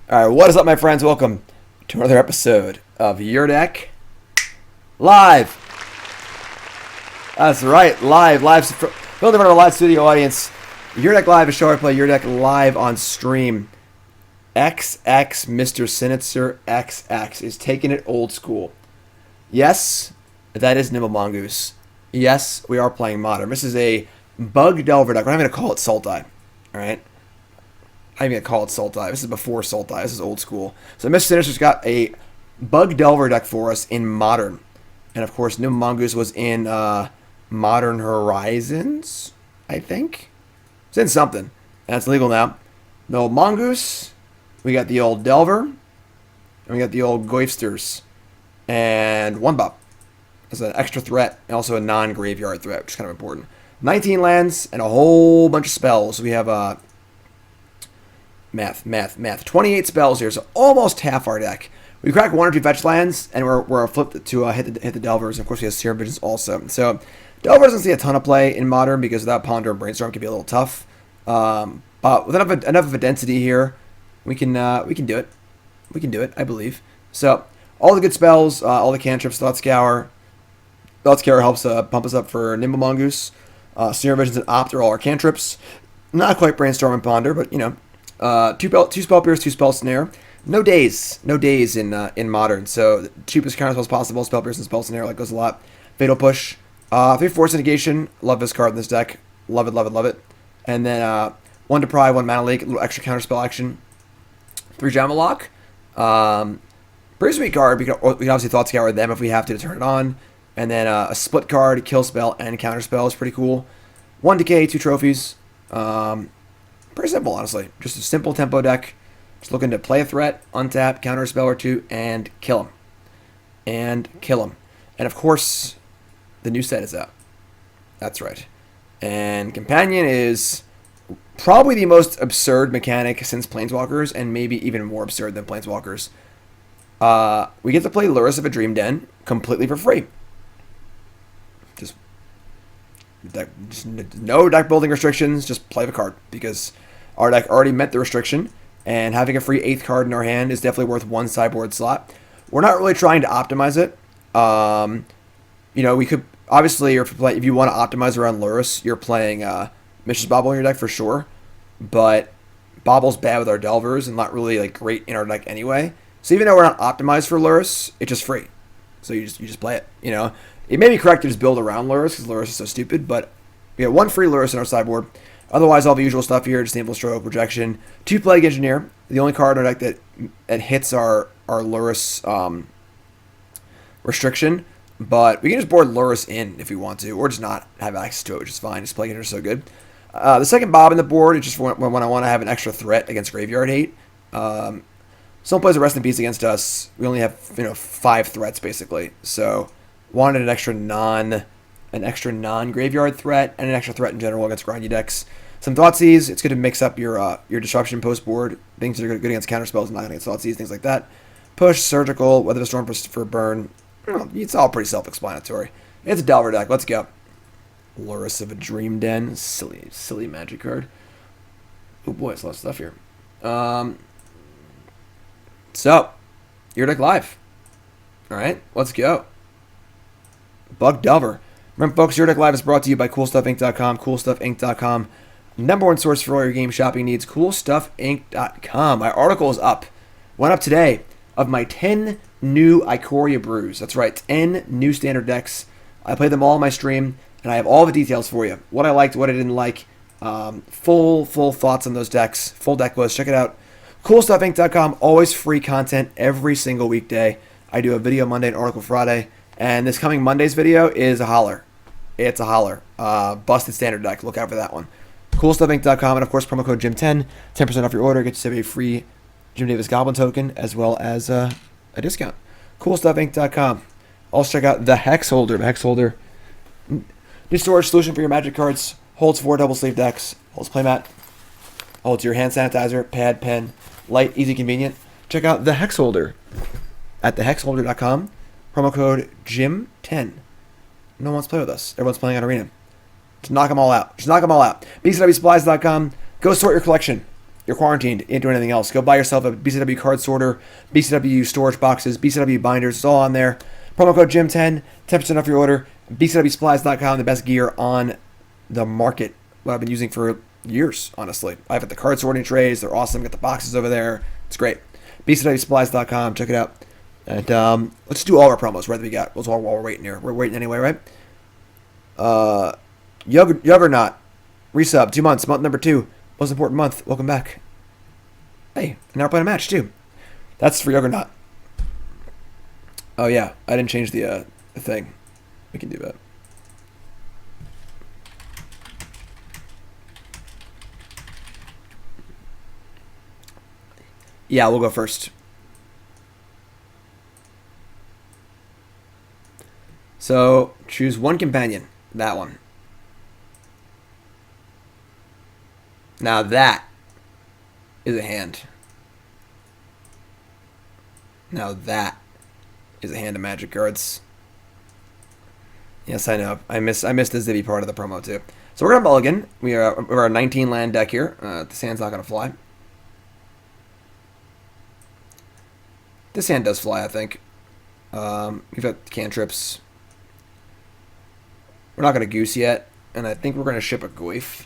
Alright, what is up, my friends? Welcome to another episode of Your Deck Live. That's right, live. Building for our live studio audience. Your Deck Live is a show where I play Your Deck live on stream. XX Mr. Sinitzer XX is taking it old school. Yes, that is Nimble Mongoose. Yes, we are playing Modern. This is a Bug Delver deck. We're not going to call it Sultai. Alright? I'm going to call it Sultai. This is before Sultai. This is old school. So Mr. Sinister's got a Bug Delver deck for us in Modern. And of course, Nimble Mongoose was in Modern Horizons, I think. It's in something. And it's legal now. The old Mongoose. We got the old Delver. And we got the old Goifsters. And one Bop. As an extra threat. And also a non-graveyard threat, which is kind of important. 19 lands and a whole bunch of spells. We have math. 28 spells here, so almost half our deck. We crack one or two fetch lands, and we're flipped to hit the Delvers. And of course, we have Serum Visions also. So Delvers doesn't see a ton of play in Modern because without Ponder and Brainstorm, it can be a little tough. But with enough of a density here, we can do it. We can do it, I believe. So all the good spells, all the cantrips, Thought Scour. Thought Scour helps pump us up for Nimble Mongoose. Serum Visions and Opt are all our cantrips. Not quite Brainstorm and Ponder, but you know. Two Spell Pierce, 2 Spell Snare. No days in Modern. So the cheapest counter spells possible. Spell Pierce and Spell Snare, like goes a lot. Fatal Push. 3 Force of Negation. Love this card in this deck. Love it. And then 1 Deprive, 1 Mana Leak, a little extra counter spell action. 3 Loch. Pretty sweet card. We can obviously Thought Scour them if we have to turn it on. And then a split card, kill spell and counter spell is pretty cool. 1 Decay, 2 Trophies. Pretty simple, honestly. Just a simple tempo deck. Just looking to play a threat, untap, counter a spell or two, and kill him. And of course, the new set is out. That's right. And Companion is probably the most absurd mechanic since Planeswalkers, and maybe even more absurd than Planeswalkers. We get to play Lurrus of a Dream Den completely for free. Just no deck building restrictions, just play the card, because our deck already met the restriction, and having a free 8th card in our hand is definitely worth 1 sideboard slot. We're not really trying to optimize it. You know, we could, obviously, if you want to optimize around Lurrus, you're playing Mishra's Bauble in your deck for sure, but Bauble's bad with our Delvers and not really like great in our deck anyway. So even though we're not optimized for Lurrus, it's just free. So you just play it, you know. It may be correct to just build around Lurrus because Lurrus is so stupid, but we have 1 free Lurrus in our sideboard. Otherwise, all the usual stuff here: Disdainful Stroke, Rejection, 2 Plague Engineer. The only card in our deck that hits our Lurrus restriction, but we can just board Lurrus in if we want to, or just not have access to it, which is fine. Just Plague Engineer is so good. The second Bob in the board is just when I want to have an extra threat against graveyard hate. Someone plays a Rest in Peace against us. We only have 5 threats basically, so wanted an extra non-graveyard threat and an extra threat in general against grindy decks. Some Thoughtseize. It's good to mix up your disruption post board. Things that are good against counter spells, not good against Thoughtseize, things like that. Push, Surgical, Weather the Storm for burn. It's all pretty self-explanatory. It's a Delver deck. Let's go. Lurrus of a Dream Den. Silly magic card. Oh boy, it's a lot of stuff here. So, Your Deck Live. Alright, let's go. Bug Delver. Remember, folks, Your Deck Live is brought to you by CoolStuffInc.com. CoolStuffInc.com. #1 source for all your game shopping needs. CoolStuffInc.com. My article is up. Went up today of my 10 new Ikoria brews. That's right, 10 new standard decks. I played them all on my stream, and I have all the details for you. What I liked, what I didn't like. Full thoughts on those decks. Full deck list. Check it out. CoolStuffInc.com. Always free content every single weekday. I do a video Monday and article Friday. And this coming Monday's video is a holler. It's a holler. Busted standard deck. Look out for that one. CoolStuffInc.com. And of course, promo code Jim10. 10% off your order. Get you a free Jim Davis Goblin token as well as a discount. CoolStuffInc.com. Also check out the Hex Holder. The Hex Holder. New storage solution for your Magic cards. Holds 4 double sleeve decks. Holds playmat. Holds your hand sanitizer, pad, pen. Light, easy, convenient. Check out the Hex Holder at thehexholder.com. Promo code Jim10. No one wants to play with us. Everyone's playing on Arena. Just knock them all out. BCWSupplies.com. Go sort your collection. You're quarantined. You ain't doing anything else. Go buy yourself a BCW card sorter, BCW storage boxes, BCW binders. It's all on there. Promo code GYM10, 10% off your order. BCWsupplies.com, the best gear on the market. What I've been using for years, honestly. I've got the card sorting trays. They're awesome. Got the boxes over there. It's great. BCWsupplies.com. Check it out. And let's do all our promos. Right that we got. While we're waiting here. We're waiting anyway, right? Juggernaut. Resub. 2 months. Month number 2. Most important month. Welcome back. Hey, and now we're playing a match too. That's for Juggernaut. Oh yeah, I didn't change the thing. We can do that. Yeah, we'll go first. So choose one companion. That one. Now that is a hand. Now that is a hand of magic cards. Yes, I know. I missed the Zibby part of the promo too. So we're gonna mulligan. We're a 19 land deck here. This hand's not gonna fly. This hand does fly, I think. We've got cantrips. We're not gonna Goose yet, and I think we're gonna ship a Goyf.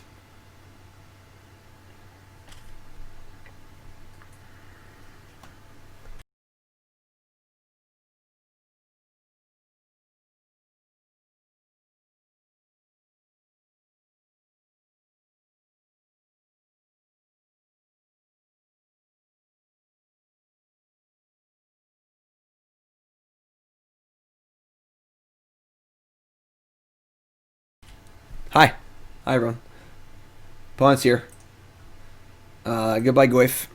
Hi. Hi, everyone. Opponent's here. Goodbye, Goyf.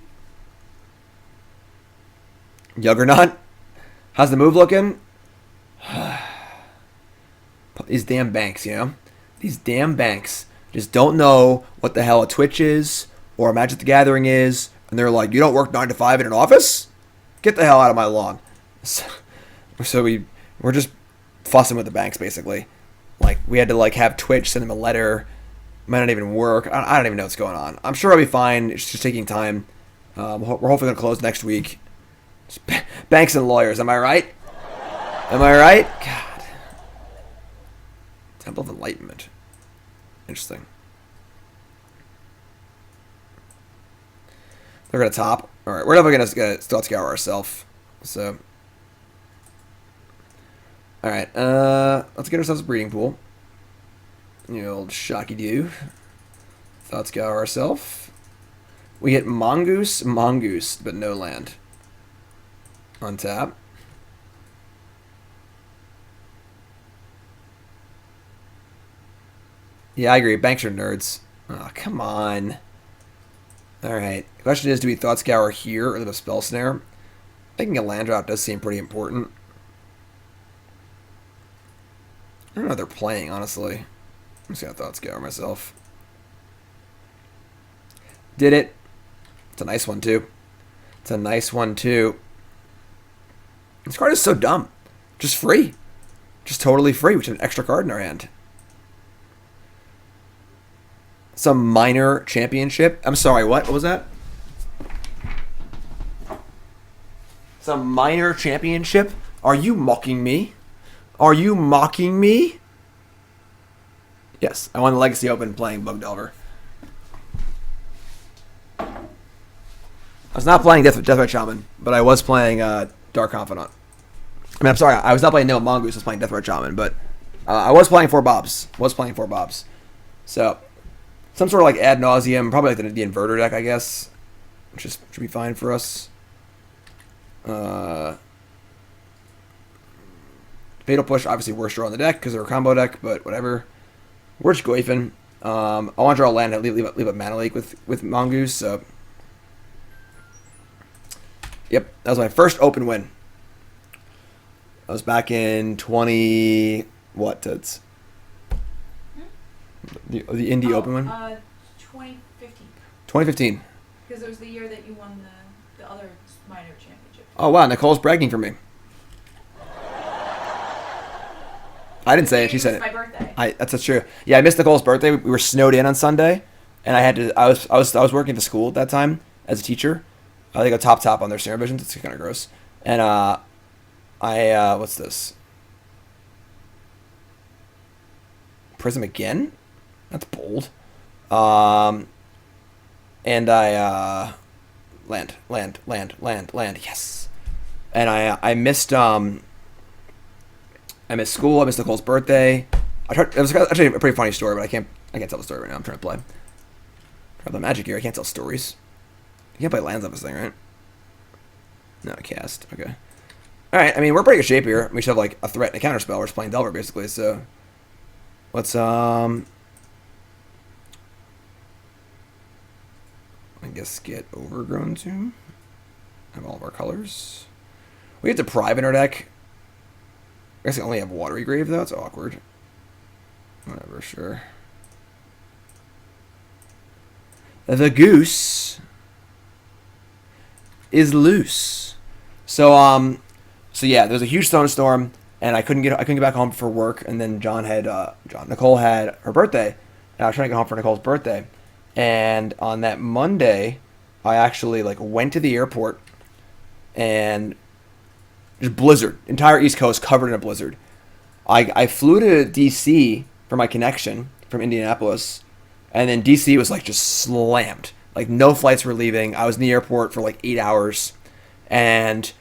Juggernaut. How's the move looking? These damn banks, you know? These damn banks just don't know what the hell a Twitch is or a Magic the Gathering is. And they're like, you don't work 9 to 5 in an office? Get the hell out of my lawn. So we're just fussing with the banks, basically. Like, we had to, like, have Twitch send them a letter. Might not even work. I don't even know what's going on. I'm sure I'll be fine. It's just taking time. We're hopefully going to close next week. Banks and lawyers, am I right? Am I right? God. Temple of Enlightenment. Interesting. They're going to top. Alright, we're definitely going to Thought Scour ourselves. So... Alright, let's get ourselves a breeding pool. You old shocky do. Thought Scour ourselves. We hit Mongoose, but no land. On tap. Yeah, I agree. Banks are nerds. Oh, come on. Alright. The question is, do we Thought Scour here or the Spell Snare? Making a land drop does seem pretty important. I don't know what they're playing, honestly. I'm just gonna Thought Scour myself. Did it. It's a nice one, too. It's a nice one, too. This card is so dumb. Just free. Just totally free, which is an extra card in our hand. Some minor championship. I'm sorry, what? What was that? Some minor championship? Are you mocking me? Are you mocking me? Yes, I won the Legacy Open playing Bug Delver. I was not playing Deathbed Shaman, but I was playing Dark Confidant. I mean, I'm sorry, I was not playing Nimble Mongoose, I was playing Deathbed Shaman, but I was playing 4 Bobs. So, some sort of like ad nauseum, probably like the inverter deck, I guess, which should be fine for us. Fatal Push, obviously worst draw on the deck because they're a combo deck, but whatever. We're just Goyfin. I want to draw a land and leave a Mana Lake with Mongoose, so... Yep, that was my first open win. I was back in 20... What, Toots? The Indie Open win? 2015. 2015. Because it was the year that you won the other minor championship. Oh, wow, Nicole's bragging for me. I didn't say it. She said it. It was my birthday. That's true. Yeah, I missed Nicole's birthday. We were snowed in on Sunday, and I had to. I was working at the school at that time as a teacher. They go top on their Serum Visions. It's kind of gross. And what's this? Prism again? That's bold. And I land. Yes. And I missed school. I missed Nicole's birthday. It was actually a pretty funny story, but I can't tell the story right now. I'm trying to play. Try the magic here. I can't tell stories. You can't play lands on this thing, right? No, cast. Okay. All right. I mean, we're in pretty good shape here. We should have like a threat and a counter spell. We're just playing Delver basically. So let's I guess get Overgrown Tomb. Have all of our colors. We have Deprive in our deck. I guess I only have Watery Grave though. It's awkward. Whatever, sure. The Goose is loose. So yeah, there was a huge thunderstorm, and I couldn't get back home for work. And then Nicole had her birthday, and I was trying to get home for Nicole's birthday. And on that Monday, I actually went to the airport, and just blizzard, entire East Coast covered in a blizzard. I flew to DC for my connection from Indianapolis, and then DC was just slammed. No flights were leaving. I was in the airport for 8 hours, and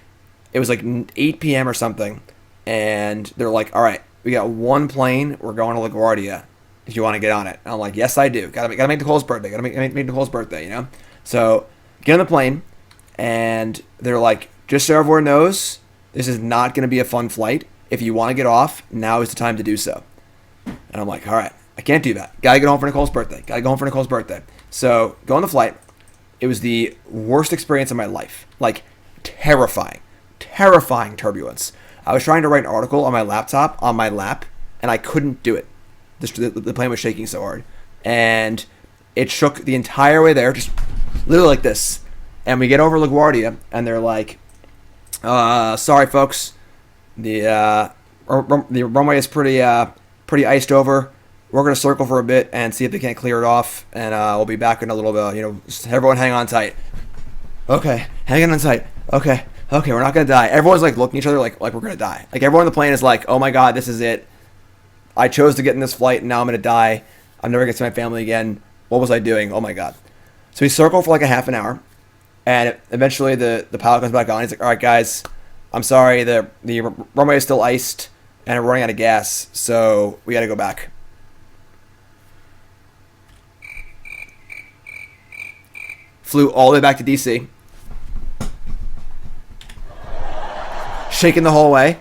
it was 8 p.m. or something, and they're like, all right, we got one plane. We're going to LaGuardia if you want to get on it. And I'm like, yes, I do. Gotta make Nicole's birthday. Gotta make Nicole's birthday, you know? So get on the plane, and they're like, just so everyone knows, this is not going to be a fun flight. If you want to get off, now is the time to do so. And I'm like, all right, I can't do that. Gotta get home for Nicole's birthday. So go on the flight. It was the worst experience of my life. Terrifying turbulence. I was trying to write an article on my laptop, on my lap, and I couldn't do it. The plane was shaking so hard. And it shook the entire way there, just literally like this. And we get over LaGuardia, and they're like, sorry, folks. The runway is pretty iced over. We're going to circle for a bit and see if they can't clear it off, and we'll be back in a little bit. Just everyone hang on tight. Okay, hang on tight. Okay, we're not going to die. Everyone's looking at each other like we're going to die. Everyone on the plane is like, oh my god, this is it. I chose to get in this flight, and now I'm going to die. I'm never going to see my family again. What was I doing? Oh my god. So we circle for a half an hour, and eventually the pilot comes back on. He's like, all right, guys, I'm sorry, the runway is still iced, and we're running out of gas, so we got to go back. Flew all the way back to DC. Shaking the whole way.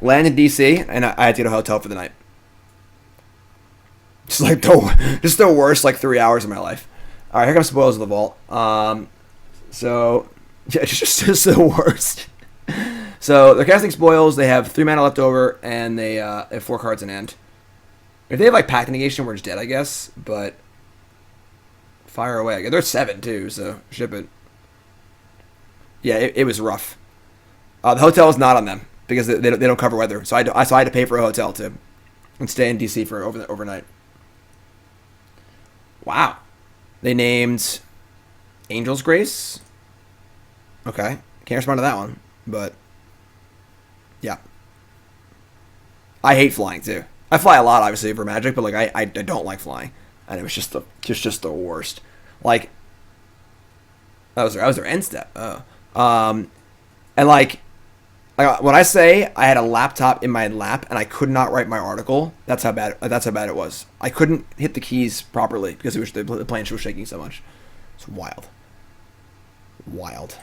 Landed in DC, and I had to get a hotel for the night. Just the worst 3 hours of my life. All right, here comes Spoils of the Vault. So yeah, it's just the worst. So they're casting Spoils. They have 3 mana left over, and they have 4 cards in hand. If they have Pact Negation, we're just dead, I guess. But fire away. They're 7 too, so ship it. Yeah, it was rough. The hotel is not on them because they don't cover weather. So I had to pay for a hotel too, and stay in DC for overnight. Wow. They named Angel's Grace. Okay. Can't respond to that one. But yeah. I hate flying too. I fly a lot obviously for Magic, but I don't like flying. And it was just the worst. That was their end step. Oh. And when I say I had a laptop in my lap and I could not write my article, that's how bad it was. I couldn't hit the keys properly because the plane was shaking so much. It's wild. Opponent,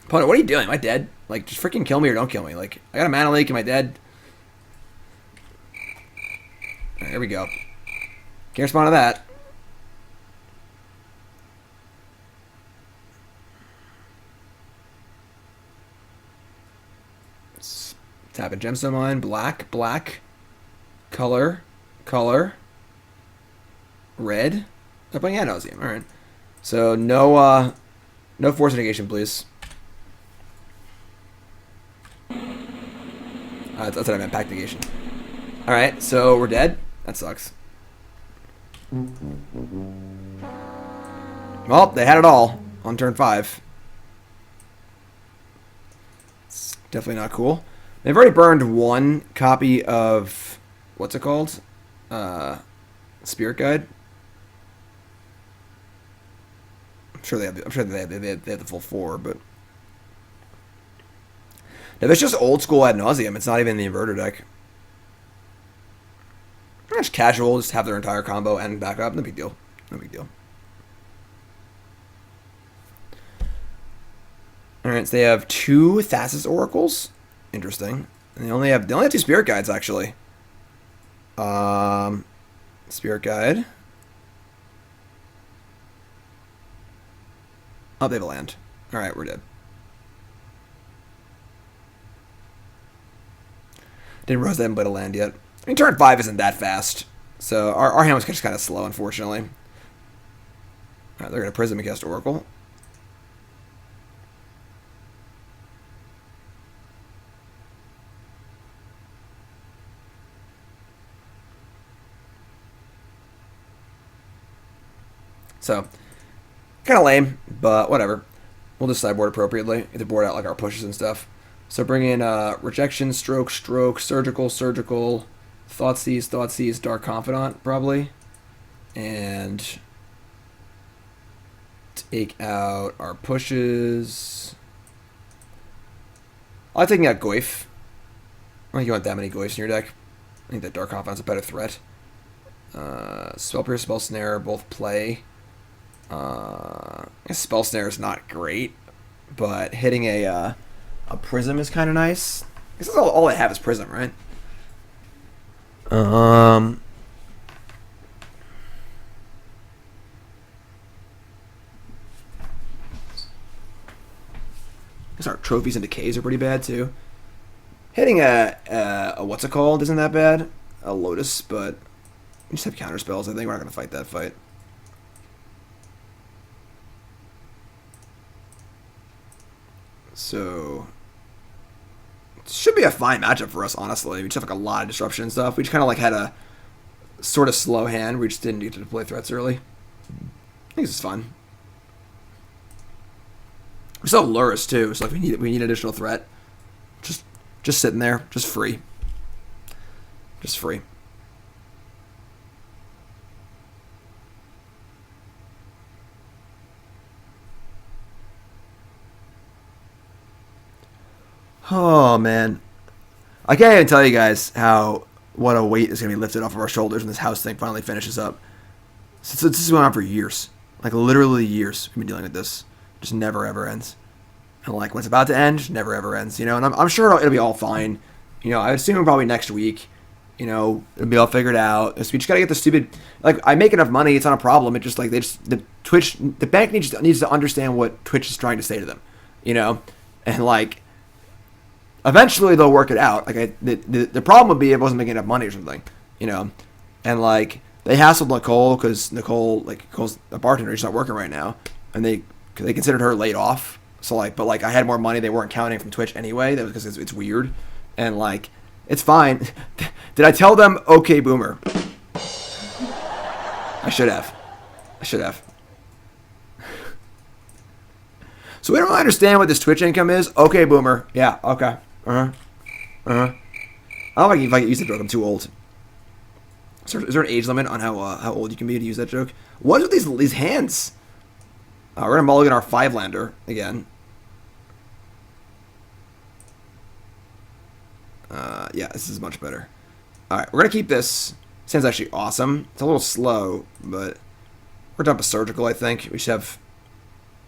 what are you doing? Am I dead? Just freaking kill me or don't kill me. I got a mana leak. Am I dead? Right, here we go. Can't respond to that. Tap a gemstone mine, black, color, red. Oh, yeah, nauseam. All right. So no Force of Negation, please. That's what I meant. Pact Negation. Alright, so we're dead. That sucks. Well, they had it all on turn 5. It's definitely not cool. They've already burned 1 copy of... What's it called? Spirit Guide. I'm sure they have the full 4, but... Now, that's just old school ad nauseum. It's not even the inverter deck. Just casual, just have their entire combo and back up. No big deal. No big deal. Alright, so they have 2 Thassa's Oracles. Interesting. And they only have 2 Spirit Guides, actually. Spirit Guide. Oh, they have a land. Alright, we're dead. Didn't realize they haven't played a land yet. I mean, turn 5 isn't that fast. So our hand was just kind of slow, unfortunately. Alright, they're going to Prism and cast Oracle. So, kind of lame, but whatever. We'll just sideboard appropriately. Get to board out like our pushes and stuff. So bring in Rejection, Stroke, Surgical, Thoughtseize, Dark Confidant, probably. And take out our pushes. I'm taking out Goyf. I don't think you want that many Goyfs in your deck. I think that Dark Confidant's a better threat. Spell Pierce, Spell Snare, both play. I guess Spell Snare is not great, but hitting a Prism is kind of nice. I guess that's all I have is Prism, right? I guess our Trophies and Decays are pretty bad too. Hitting a what's it called isn't that bad. A Lotus, but we just have counter spells. I think we're not gonna fight that fight. So it should be a fine matchup for us, honestly. We just have like a lot of disruption and stuff. We just kind of like had a sort of slow hand. We just didn't get to deploy threats early. I think this is fun. We still have Lurrus too, so like we need additional threat. Just sitting there, just free. Just free. Oh man, I can't even tell you guys what a weight is gonna be lifted off of our shoulders when this house thing finally finishes up. So this is going on for years, like literally years. We've been dealing with this, just never ever ends. And like when it's about to end, just never ever ends. You know, and I'm sure it'll be all fine. You know, I assume probably next week. You know, it'll be all figured out. We just gotta get the stupid. Like I make enough money, it's not a problem. It just like the bank needs to understand what Twitch is trying to say to them. You know, and like. Eventually they'll work it out. Like the problem would be if I wasn't making enough money or something, you know, and like they hassled Nicole because Nicole's a bartender. She's not working right now, and they considered her laid off. So like, but like I had more money. They weren't counting from Twitch anyway. That was because it's weird, and like it's fine. Did I tell them? Okay, boomer. I should have. So we don't really understand what this Twitch income is. Okay, boomer. Yeah. Okay. I don't know if I can use that joke. I'm too old. Is there an age limit on how old you can be to use that joke? What are these hands? We're gonna mulligan our 5-lander again. Yeah, this is much better. All right, we're gonna keep this. Sounds actually awesome. It's a little slow, but we're gonna dump a surgical. I think we should have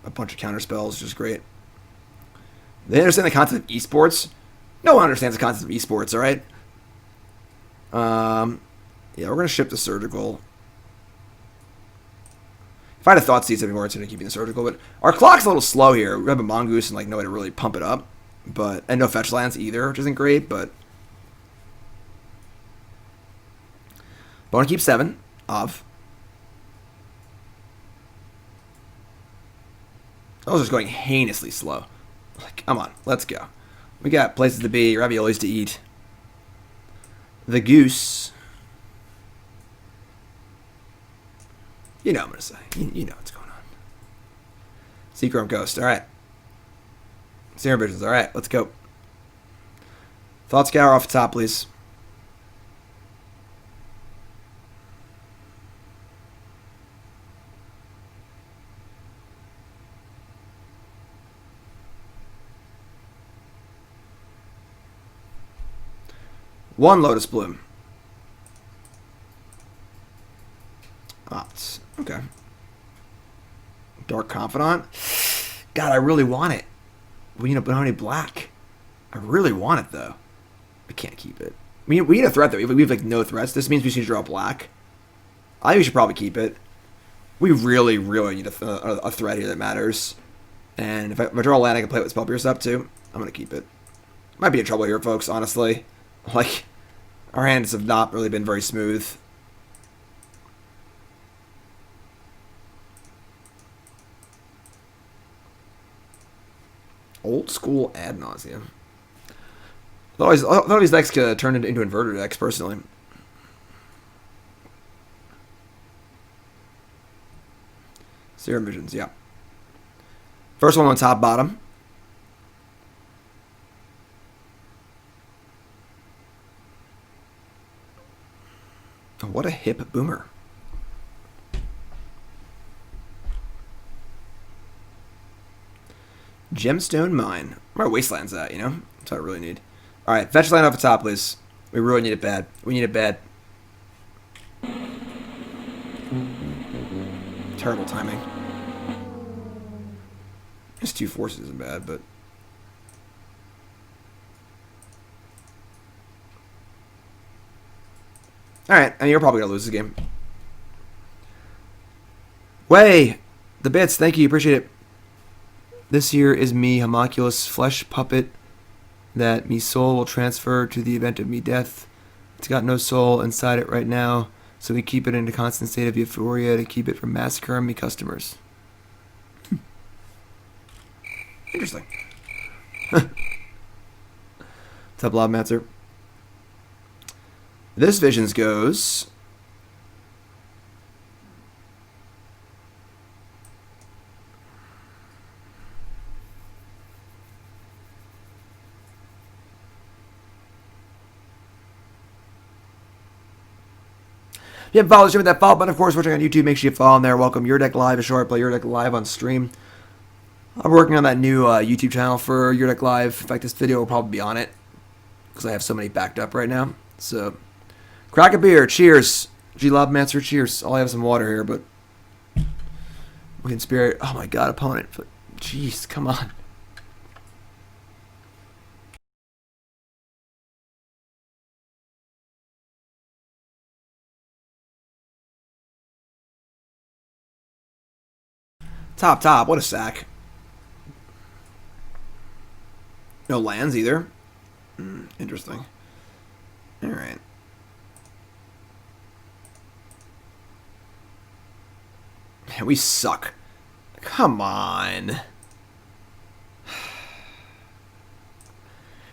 a bunch of counter spells, which is great. They understand the concept of esports. No one understands the concept of esports, alright? Yeah, we're going to ship the surgical. If I had a Thoughtseize, I'd be more interested in keeping the surgical, but our clock's a little slow here. We have a Mongoose and like no way to really pump it up. And no fetch lands either, which isn't great, but I want to keep 7 of. I was just going heinously slow. Like, come on, let's go. We got places to be, raviolis to eat. the Goose. You know what I'm going to say. You know what's going on. Serum Ghost. All right. Serum Visions. All right, let's go. Thought Scour off the top, please. One Lotus Bloom. Okay. Dark Confidant. God, I really want it. We need a Bounty Black. I really want it, though. I can't keep it. We need a threat, though. We have, like, no threats. This means we should draw black. I think we should probably keep it. We really, really need a threat here that matters. And if I draw land, I can play with Spell Pierce up, too. I'm going to keep it. Might be in trouble here, folks, honestly. Like, our hands have not really been very smooth. Old school ad nauseum. I thought these decks could turn into inverter decks, personally. Serum Visions, yeah. First one on top, bottom. Oh, what a hip boomer. Gemstone Mine. Where are Wasteland's at, you know? That's what I really need. Alright, fetch land off the top, please. We really need it bad. We need it bad. Terrible timing. Just 2 forces isn't bad, but... Alright, and you're probably going to lose this game. Way! The bits, thank you, appreciate it. This here is me, homunculus flesh puppet, that me soul will transfer to the event of me death. It's got no soul inside it right now, so we keep it in a constant state of euphoria to keep it from massacring me customers. Interesting. What's up, Lobmancer? This Visions goes... If you haven't followed the stream with that follow button, of course, watching on YouTube, make sure you follow on there. Welcome Your Deck Live, a show I play Your Deck Live on stream. I'm working on that new YouTube channel for Your Deck Live. In fact, this video will probably be on it because I have so many backed up right now. So, crack a beer. Cheers. G-Lobmancer, cheers. I'll have some water here, but we can spirit. Oh my god, opponent. Jeez, come on. Top. What a sack. No lands either. Interesting. Alright. Man, we suck. Come on.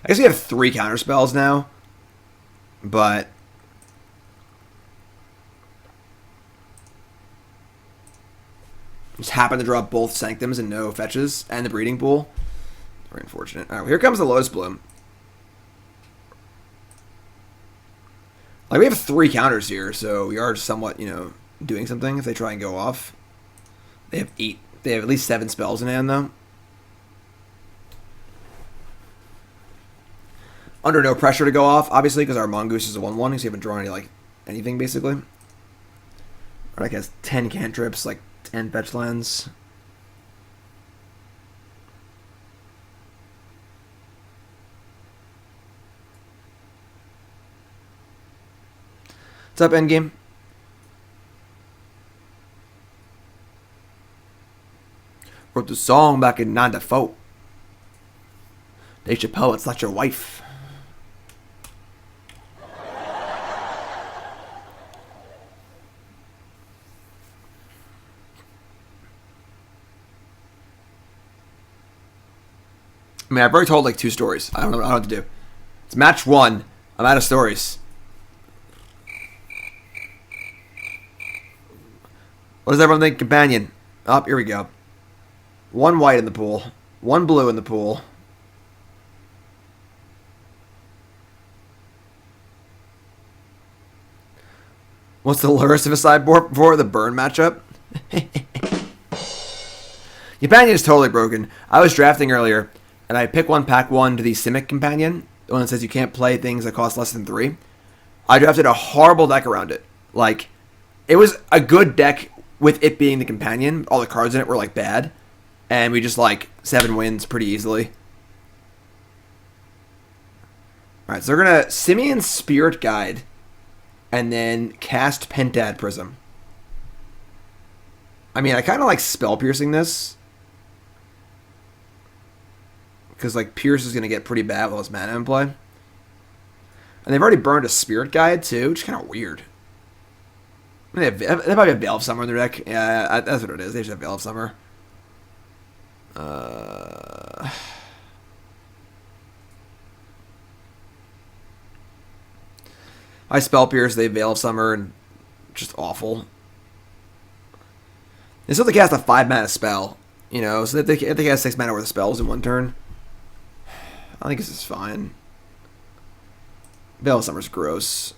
I guess we have 3 counter spells now. But... just happen to draw both Sanctums and no fetches, and the Breeding Pool. Very unfortunate. Alright, well, here comes the Lotus Bloom. Like, we have 3 counters here, so we are somewhat, you know, doing something if they try and go off. They have 8. They have at least 7 spells in hand, though. Under no pressure to go off, obviously, because our Mongoose is a 1-1, because we haven't drawn any, like, anything, basically. Our deck has 10 cantrips, like, 10 fetch lands. What's up, Endgame? Wrote the song back in 94. Dave Chappelle, it's not your wife. I mean, I've already told like 2 stories. I don't know what to do. It's match 1. I'm out of stories. What does everyone think? Companion. Up, here we go. 1 white in the pool. 1 blue in the pool. What's the Lurrus of a sideboard for the burn matchup? Companion is totally broken. I was drafting earlier, and I pick one, pack 1 to the Simic Companion, the one that says you can't play things that cost less than 3. I drafted a horrible deck around it. Like, it was a good deck with it being the Companion. All the cards in it were, like, bad. And we just, like, 7 wins pretty easily. Alright, so we're going to Simian Spirit Guide and then cast Pentad Prism. I mean, I kind of like Spell Piercing this. Because, like, Pierce is going to get pretty bad with all this mana in play. And they've already burned a Spirit Guide, too, which is kind of weird. I mean, they probably have Veil of Summer in their deck. Yeah, that's what it is. They just have Veil of Summer. I Spell Pierce, they Veil of Summer, and just awful. They still have to cast a 5 mana spell, you know, so they cast 6 mana worth of spells in 1 turn. I think this is fine. Veil of Summer's gross.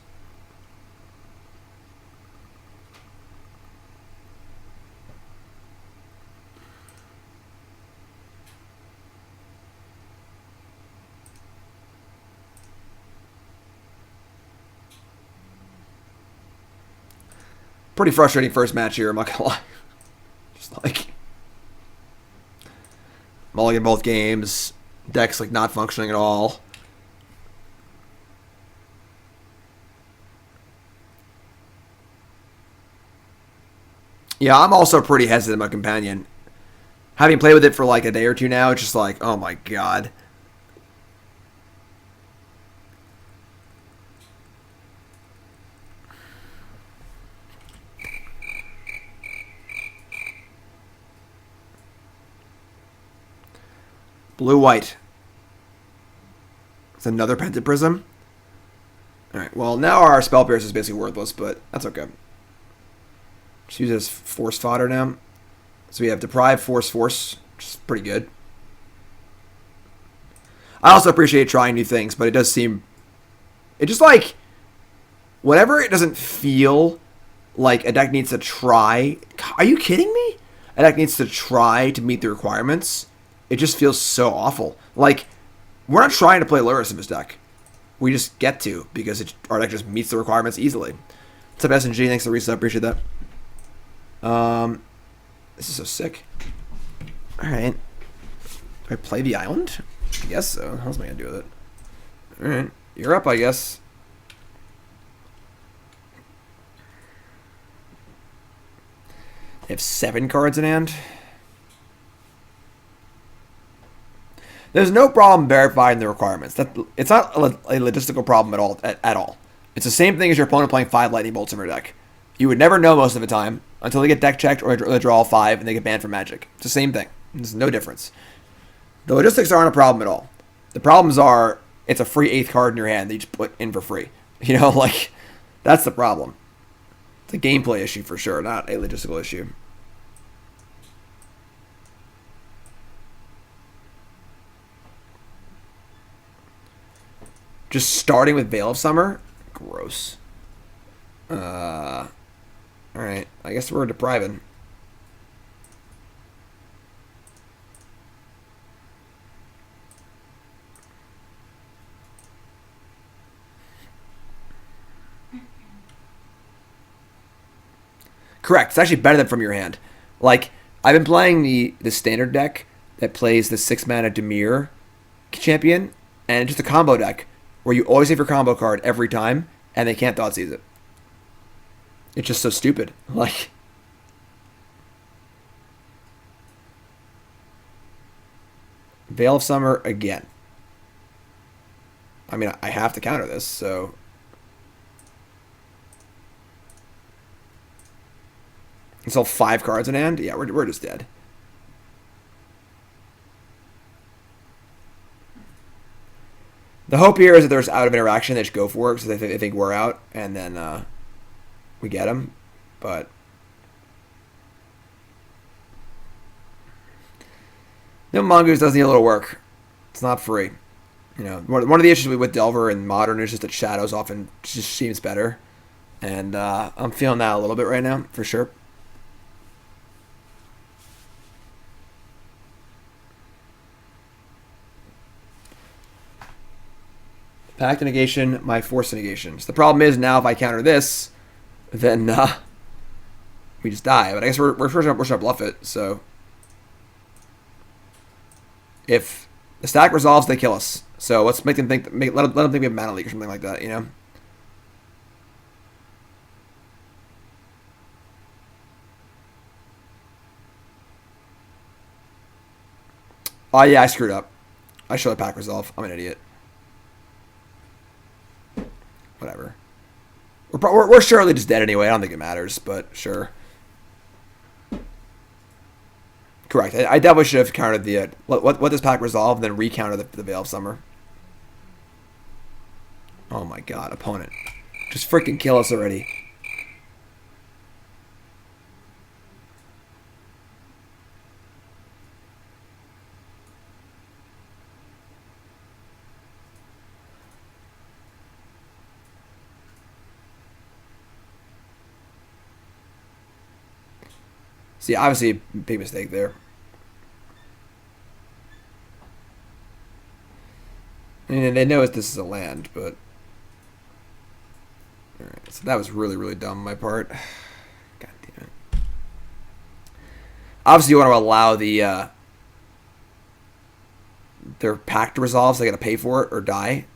Pretty frustrating first match here, I'm not gonna lie. Just like mulligan both games, decks like not functioning at all. Yeah, I'm also pretty hesitant about Companion. Having played with it for like a day or two now, it's just like, oh my god. Blue-white. It's another Pentad Prism. Alright, well, now our Spell Pierce is basically worthless, but that's okay. Just use it as Force fodder now. So we have Deprive, Force, which is pretty good. I also appreciate trying new things, but it does seem... It just, like... Whenever it doesn't feel like a deck needs to try... Are you kidding me? A deck needs to try to meet the requirements... It just feels so awful. Like, we're not trying to play Lurrus in this deck. We just get to, because our deck just meets the requirements easily. What's up, SNG? Thanks for the reset. Appreciate that. This is so sick. Alright. Do I play the island? I guess so. How else am I going to do with it? Alright. You're up, I guess. They have 7 cards in hand. There's no problem verifying the requirements. It's not a logistical problem at all. It's the same thing as your opponent playing 5 lightning bolts in their deck. You would never know most of the time until they get deck checked or they draw 5 and they get banned from Magic. It's the same thing. There's no difference. The logistics aren't a problem at all. The problems are it's a free 8th card in your hand that you just put in for free. You know, like, that's the problem. It's a gameplay issue for sure, not a logistical issue. Just starting with Veil of Summer? Gross. Alright. I guess we're depriving. Correct. It's actually better than from your hand. Like, I've been playing the standard deck that plays the 6 mana Dimir champion, and it's just a combo deck where you always have your combo card every time, and they can't Thoughtseize it. It's just so stupid. Like, Veil of Summer again. I mean, I have to counter this, so... It's all 5 cards in hand? Yeah, we're just dead. The hope here is that there's out of interaction, they just go for it because they think we're out, and then we get them. But Nimble Mongoose does need a little work. It's not free. You know, one of the issues with Delver and Modern is just that Shadows often just seems better. And I'm feeling that a little bit right now, for sure. Pact of Negation, my Force of Negation. So the problem is now if I counter this, then we just die. But I guess we're trying to bluff it, so... If the stack resolves, they kill us. So let's make them think, let them think we have Mana Leak or something like that, you know? Oh yeah, I screwed up. I should have pack resolve. I'm an idiot. Whatever. We're surely just dead anyway. I don't think it matters, but sure. Correct. I definitely should have countered the what does pack resolve, and then recounter the Veil of Summer. Oh my god, opponent. Just freaking kill us already. See, obviously, big mistake there. I mean, they know this is a land, but... Alright, so that was really, really dumb on my part. God damn it. Obviously, you want to allow the... their pact to resolve, so they got to pay for it or die.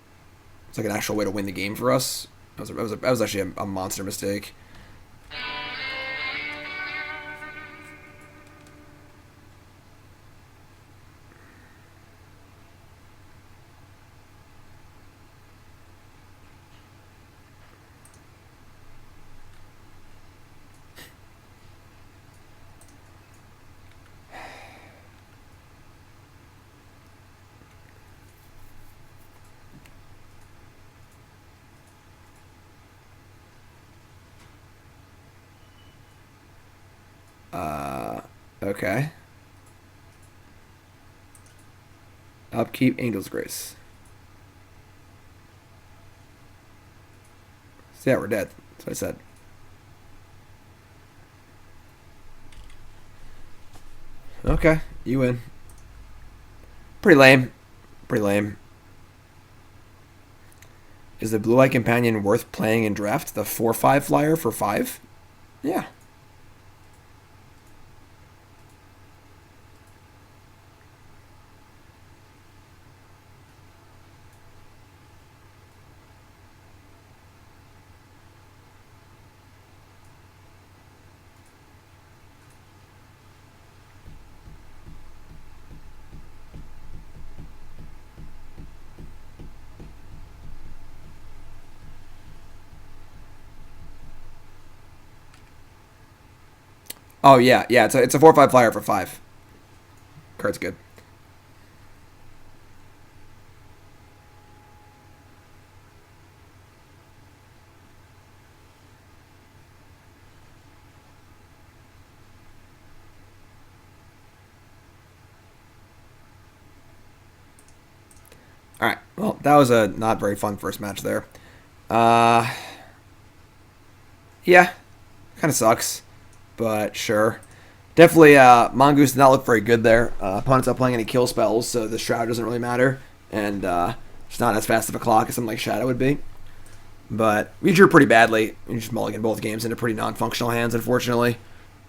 It's like an actual way to win the game for us. That was actually a monster mistake. Okay. Upkeep, Angel's Grace. So yeah, we're dead. That's what I said. Okay, you win. Pretty lame. Pretty lame. Is the Blue-Eye Companion worth playing in draft? The 4/5 flyer for 5? Yeah. Oh yeah, yeah. It's a 4/5 flyer for 5. Card's good. All right. Well, that was a not very fun first match there. Yeah, kind of sucks. But sure. Definitely, Mongoose did not look very good there. Opponent's not playing any kill spells, so the Shroud doesn't really matter. And it's not as fast of a clock as something like Shadow would be. But we drew pretty badly. We just mulliganed both games into pretty non-functional hands, unfortunately.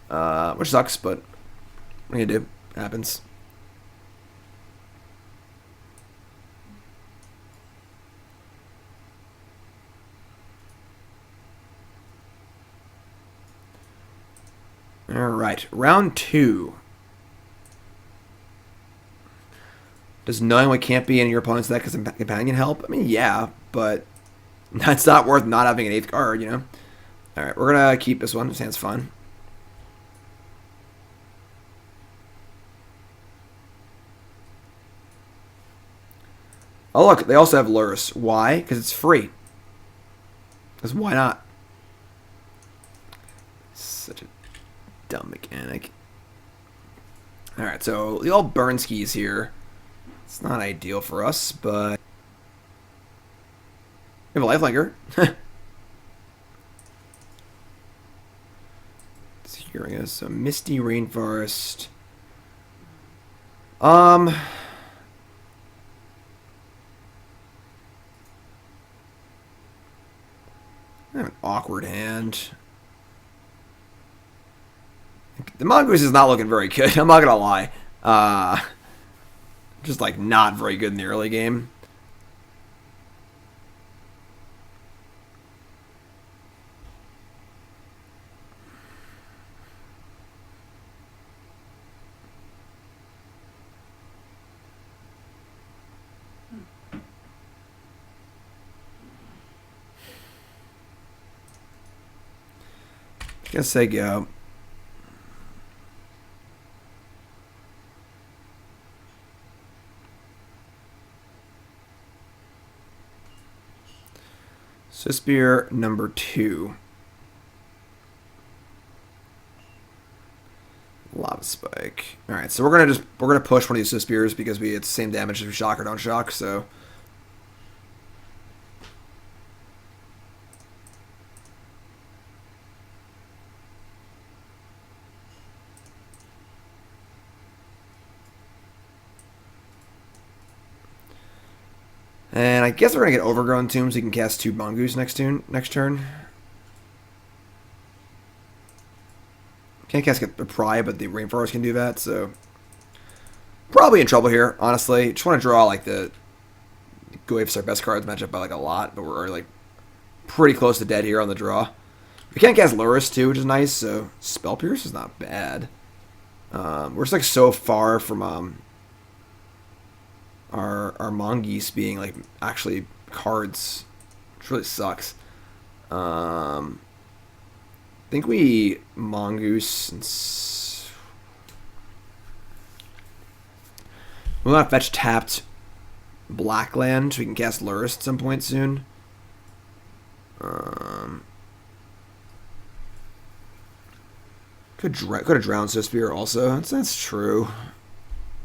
Which sucks, but what are you going to do? It happens. Alright, round 2. Does knowing what can't be in your opponent's deck as a companion help? I mean, yeah, but that's not worth not having an 8th card, you know? Alright, we're going to keep this one. This hand's fun. Oh, look, they also have Lurrus. Why? Because it's free. Because why not? Such a dumb mechanic. Alright, so the old burn skis here. It's not ideal for us, but we have a lifelinker. It's hearing us. So Misty Rainforest. I have an awkward hand. The Mongoose is not looking very good. I'm not gonna lie. Just like not very good in the early game. Guess they go. Suspir number 2. Lava Spike. Alright, so we're gonna push one of these Suspirs because it's the same damage as we shock or don't shock, so. And I guess we're gonna get Overgrown Tomb so we can cast 2 Mongoose next turn. Can't cast Deprive, but the Rainforest can do that, so probably in trouble here, honestly. Just want to draw like the Goyf's our best cards match up by like a lot, but we're already like pretty close to dead here on the draw. We can't cast Lurrus too, which is nice, so Spell Pierce is not bad. We're just like so far from our Mongoose being like actually cards, which really sucks. I think we Mongoose and we'll not fetch tapped black land so we can cast Lurrus at some point soon. Could have drowned Suspir also. That's true.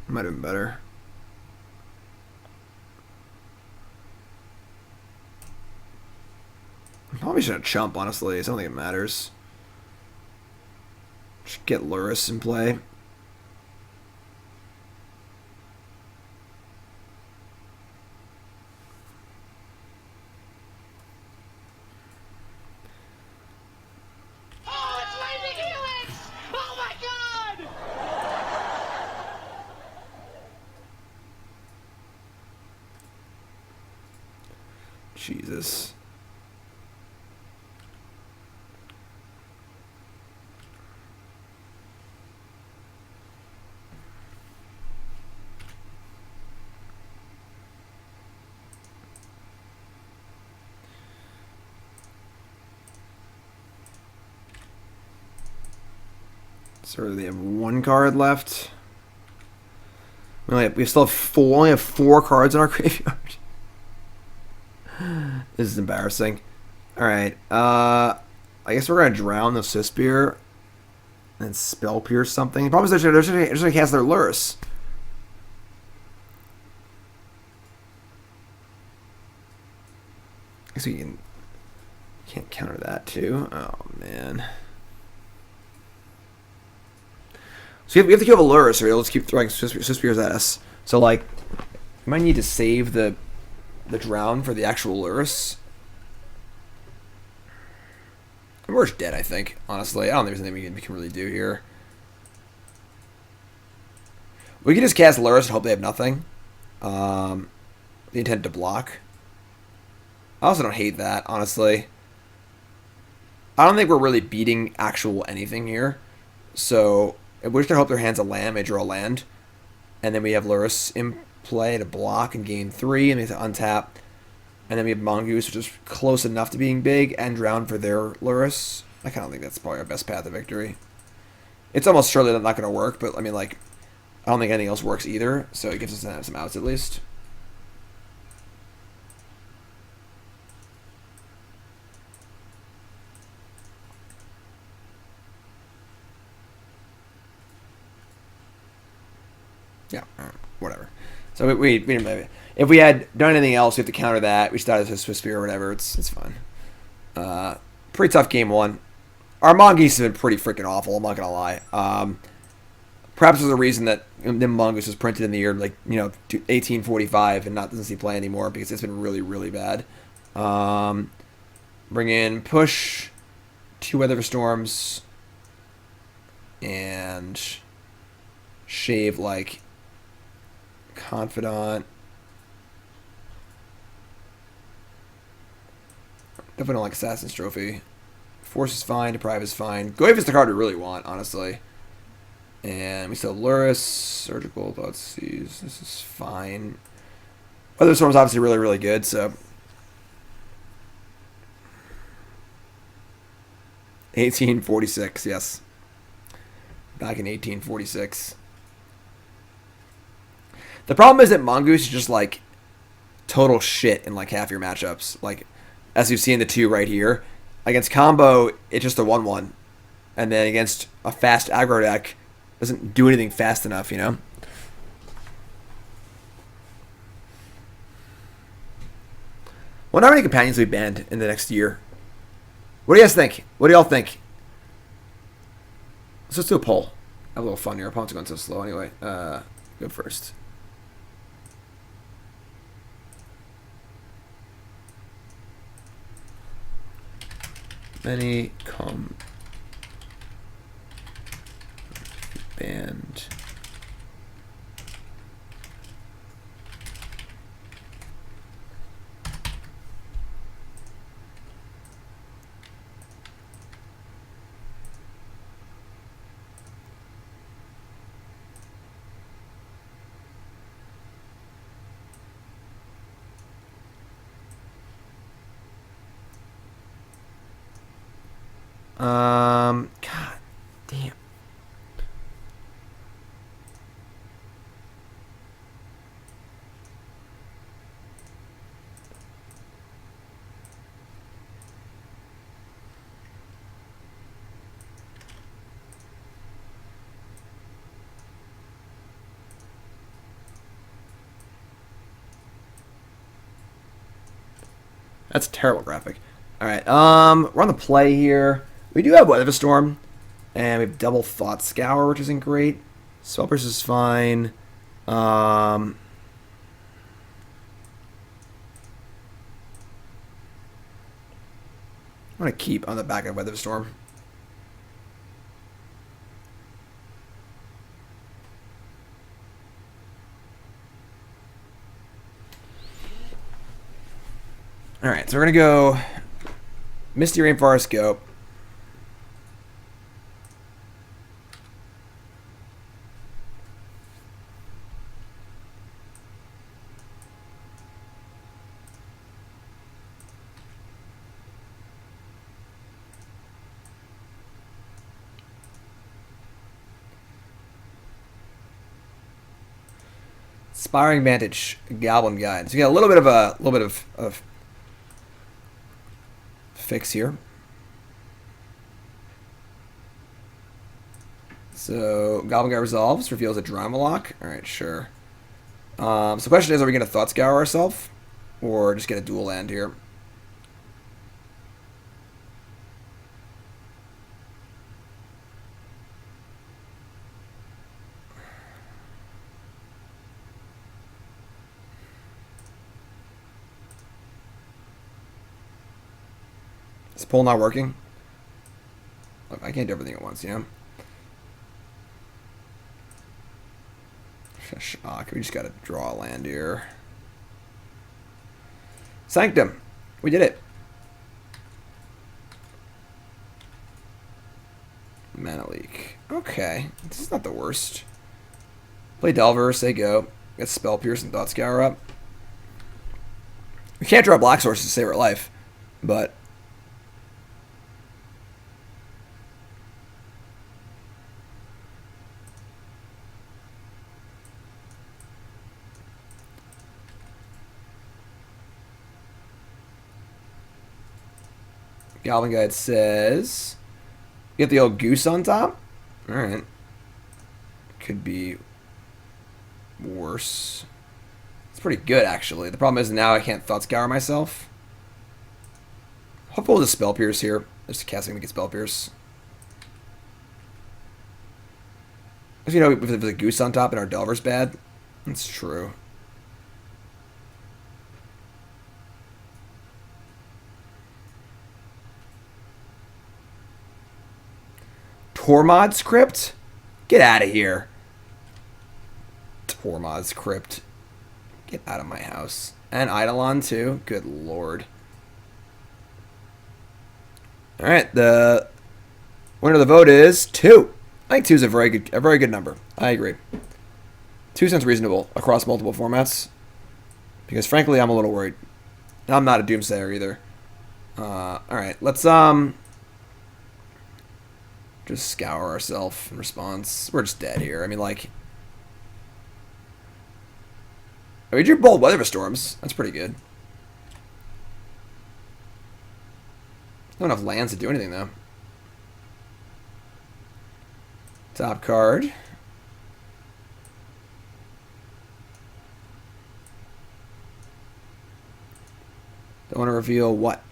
Might have been better. Probably should have chump, honestly. I don't think it matters. Should get Lurrus in play. Oh, it's lightning helix! Oh my god! Jesus. So they have 1 card left. We still have only have 4 cards in our graveyard. This is embarrassing. Alright, I guess we're gonna drown the Suspir and Spell Pierce something. Probably they're just gonna cast their Lurrus. I guess we can't counter that too. Oh man. So we have to kill a Lurrus, or let's keep throwing Suspirs at us. So like, we might need to save the drown for the actual Lurrus. We're just dead, I think. Honestly, I don't think there's anything we can really do here. We can just cast Lurrus and hope they have nothing. The intent to block. I also don't hate that, honestly. I don't think we're really beating actual anything here. So we're just gonna hope their hand's a land, they draw a land. And then we have Lurrus in play to block and gain 3, and we have to untap. And then we have Mongoose, which is close enough to being big, and drown for their Lurrus. I kind of think that's probably our best path to victory. It's almost surely not going to work, but I mean, like, I don't think anything else works either, so it gives us some outs at least. Yeah, whatever. So we didn't play it. If we had done anything else, we have to counter that. We started as a Swiss Spear or whatever. It's fine. Pretty tough game one. Our Mongoose has been pretty freaking awful. I'm not gonna lie. Perhaps there's a reason that Nimble Mongoose was printed in the year 1845 and not doesn't see play anymore because it's been really really bad. Bring in push, 2 Weather Storms, and shave like Confidant. Definitely don't like Assassin's Trophy. Force is fine. Deprive is fine. Goyf is the card we really want, honestly. And we still have Lurrus, Surgical, Thoughtseize. This is fine. Weather Storm's obviously really, really good, so. 1846, yes. Back in 1846. The problem is that Mongoose is just like total shit in like half your matchups. Like, as you've seen the 2 right here. Against combo, it's just a 1-1. And then against a fast aggro deck, doesn't do anything fast enough, you know? Wonder how many companions we banned in the next year. What do you guys think? What do y'all think? Let's just do a poll. Have a little fun here. Our opponents are going so slow anyway. Go first. Many come banned. God damn. That's a terrible graphic. All right, we're on the play here. We do have Weather Storm, and we have double Thought Scour, which isn't great. Spell Burst is fine. I'm gonna keep on the back of Weather Storm. All right, so we're gonna go Misty Rainforest, go. Inspiring Vantage, Goblin Guide. So you got a little bit of fix here. So Goblin Guide resolves, reveals a Drama Loch. All right, sure. So the question is, are we going to Thought Scour ourselves, or just get a dual land here? Is pull not working? Look, I can't do everything at once, you know? Shock. We just gotta draw a land here. Sanctum. We did it. Mana leak. Okay. This is not the worst. Play Delver, say go. Get Spell Pierce and Thought Scour up. We can't draw Black Sources to save our life, but Goblin Guide says you get the old Goose on top. Alright. Could be worse. It's pretty good, actually. The problem is now I can't Thought Scour myself. Hopefully we'll just Spell Pierce here. Just casting to get Spell Pierce. If you know, if there's a Goose on top and our Delver's bad, that's true. Tormod's Crypt? Get out of here. Tormod's Crypt. Get out of my house. And Eidolon too. Good lord. Alright, the winner of the vote is 2. I think 2 is a very good number. I agree. 2 sounds reasonable across multiple formats. Because frankly, I'm a little worried. And I'm not a Doomsayer either. Alright, let's just scour ourselves in response. We're just dead here. I mean, like, we drew bold Weather Storms. That's pretty good. Not enough lands to do anything, though. Top card. Don't want to reveal what.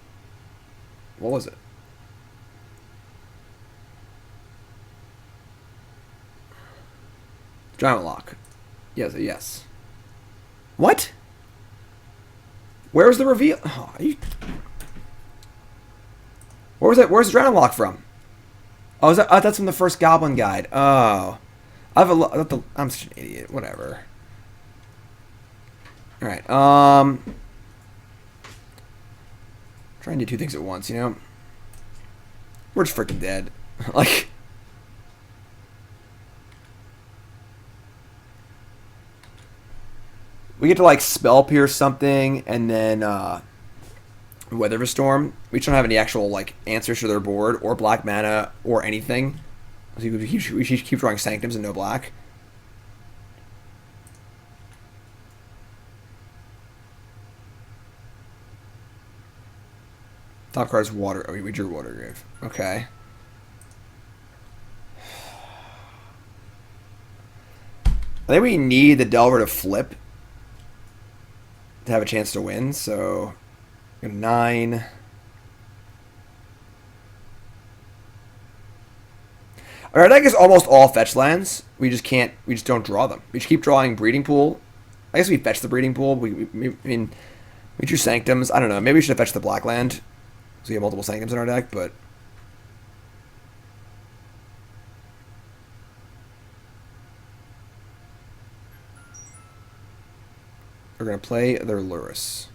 What was it? Giant Loch. Yes, yes. What? Where was the reveal? Oh, where was that? Where's the Drown Loch from? Oh, that's from the first Goblin Guide. Oh, I'm such an idiot. Whatever. All right. Trying to do 2 things at once. You know, we're just freaking dead. Like. We get to, like, Spell Pierce something, and then Weather Storm. We don't have any actual, like, answers to their board, or black mana, or anything. So we keep drawing Sanctums and no black. Top card is Water. Oh, we drew Watery Grave. Okay. I think we need the Delver to flip to have a chance to win, so 9. Our deck is almost all fetch lands. We just don't draw them. We just keep drawing Breeding Pool. I guess we fetch the Breeding Pool. I mean, we drew Sanctums. I don't know. Maybe we should have fetched the black land. So we have multiple Sanctums in our deck, but we're going to play their Lurrus.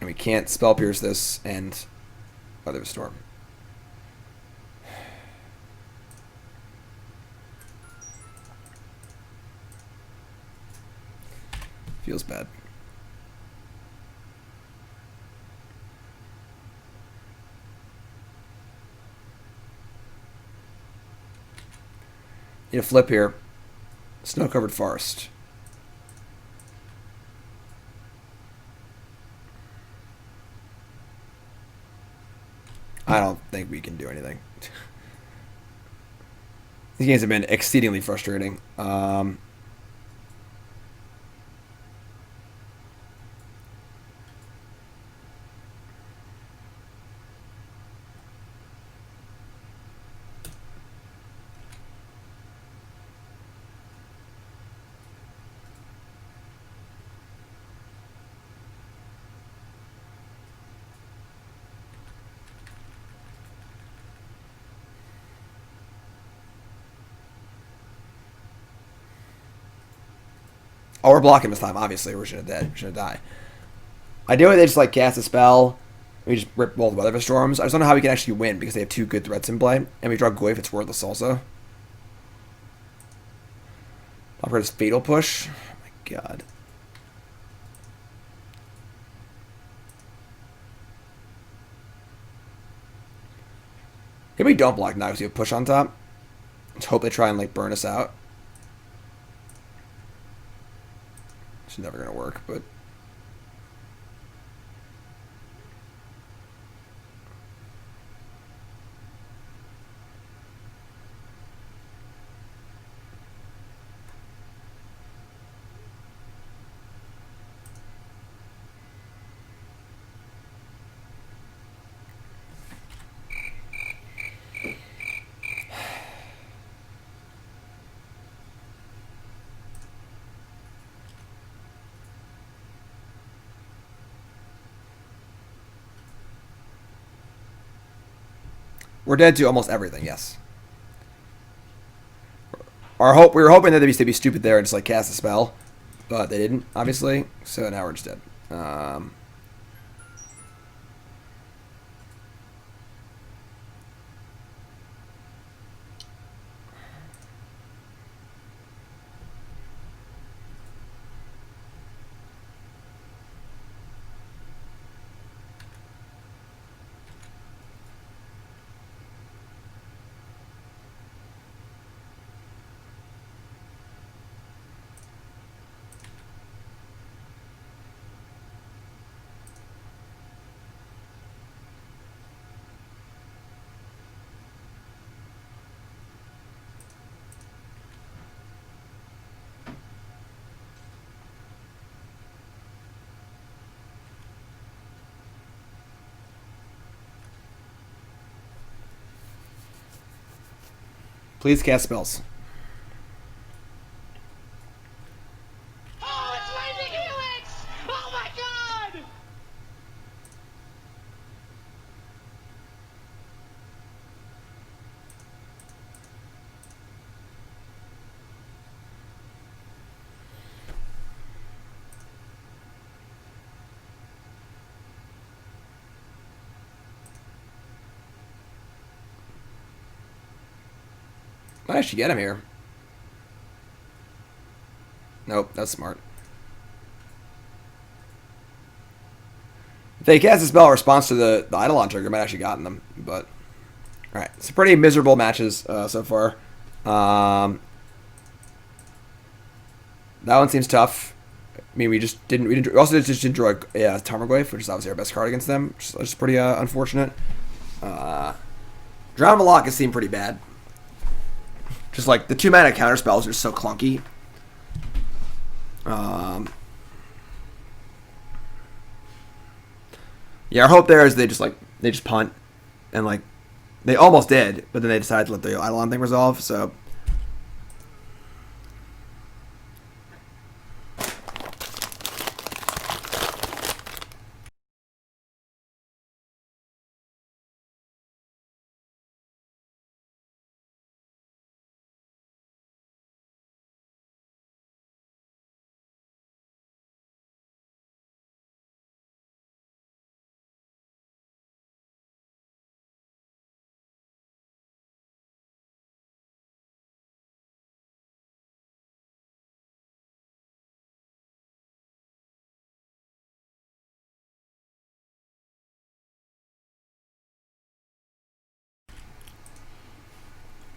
And we can't Spell Pierce this and Weather Storm. Feels bad. Need a flip here. Snow-covered forest. I don't think we can do anything. These games have been exceedingly frustrating. Oh, we're blocking this time, obviously. We're gonna die. Ideally, they just, like, cast a spell. We just rip both Weather Storms. I just don't know how we can actually win because they have 2 good threats in play. And we draw Goyf, it's worthless also. Top card is Fatal Push. Oh my god. Maybe we don't block now because we have Push on top. Let's hope they try and, like, burn us out. It's never going to work, but... We're dead to almost everything, yes. We were hoping that they'd be stupid there and just like cast a spell, but they didn't, obviously. So now we're just dead. Please cast spells. Oh, it's raining Helix! Oh my god! Might actually get him here. Nope, that's smart. If they cast a spell in response to the Eidolon trigger, might actually gotten them. But alright, it's pretty miserable matches so far. That one seems tough. I mean, we also just didn't draw Tarmogoyf, which is obviously our best card against them, which is pretty unfortunate. Drown Loch has seemed pretty bad. Just like the 2-mana counter spells are so clunky. Yeah, our hope there is they just punt, and like they almost did, but then they decided to let the Eidolon thing resolve. So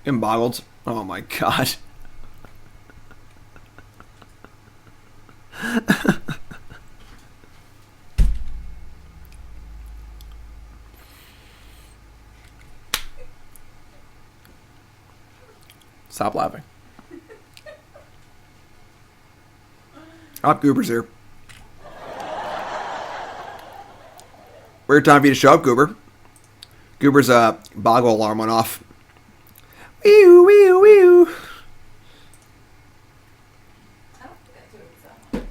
I'm boggled. Oh my god. Stop laughing. Up, Goober's here. Weird time for you to show up, Goober. Goober's boggle alarm went off. Wee-oo, wee-oo, wee-oo. I don't think I do it that much.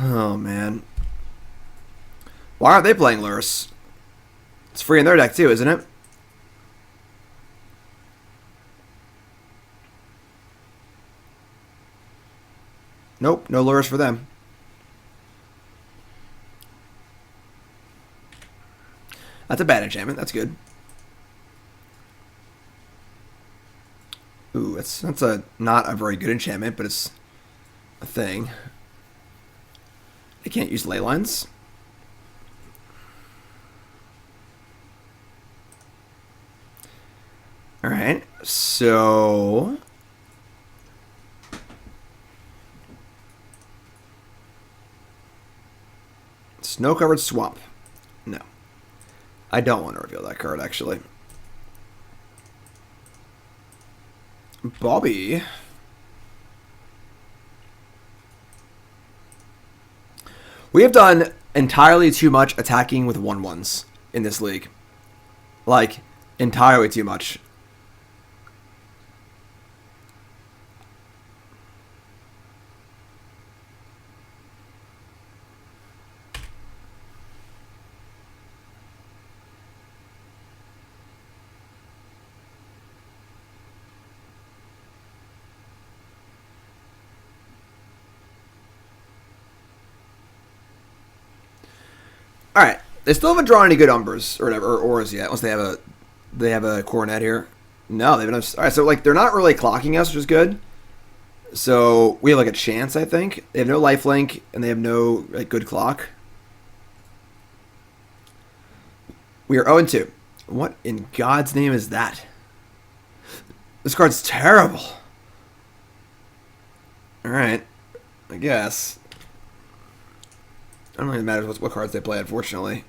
Oh, man. Why aren't they playing Lurrus? It's free in their deck, too, isn't it? Nope, no Lurrus for them. That's a bad enchantment. That's good. Ooh, that's not a very good enchantment, but it's a thing. They can't use ley lines. All right, so snow-covered swamp. No, I don't want to reveal that card actually. Bobby. We have done entirely too much attacking with 1/1s in this league. Like, entirely too much. All right, they still haven't drawn any good umbers or whatever or auras yet. Unless they have a coronet here. No, they've been. All right, so like they're not really clocking us, which is good. So we have like a chance, I think. They have no lifelink and they have no like good clock. We are 0-2. What in God's name is that? This card's terrible. Alright. I guess. I don't really matter what cards they play, unfortunately.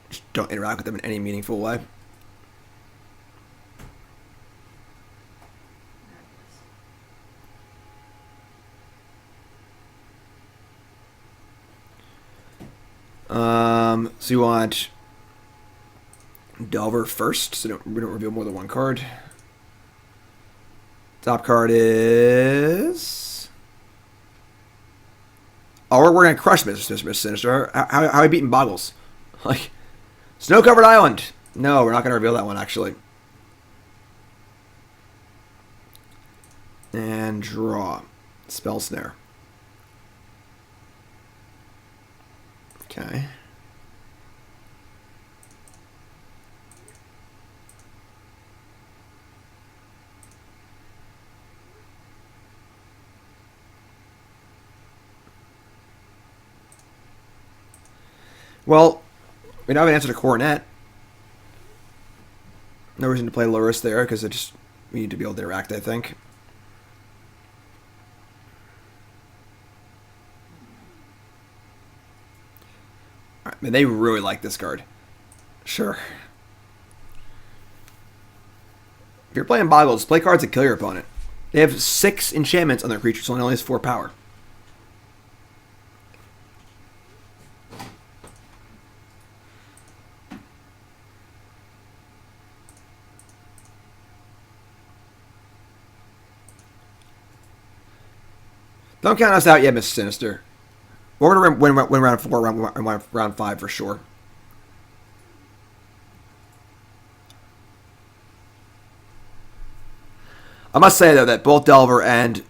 Just don't interact with them in any meaningful way. So you want Delver first, so we don't reveal more than one card. Top card is... Oh, we're going to crush Mr. Sinister. How are we beating Boggles? Like, Snow-Covered Island. No, we're not going to reveal that one, actually. And draw. Spell Snare. Okay. Well, we now have an answer to Coronet. No reason to play Lurrus there because we need to be able to interact, I think. Alright, man, they really like this card. Sure. If you're playing Boggles, play cards that kill your opponent. They have 6 enchantments on their creatures, so it only has 4 power. Don't count us out yet, Mr. Sinister. We're going to win round 4, round 5 for sure. I must say, though, that both Delver and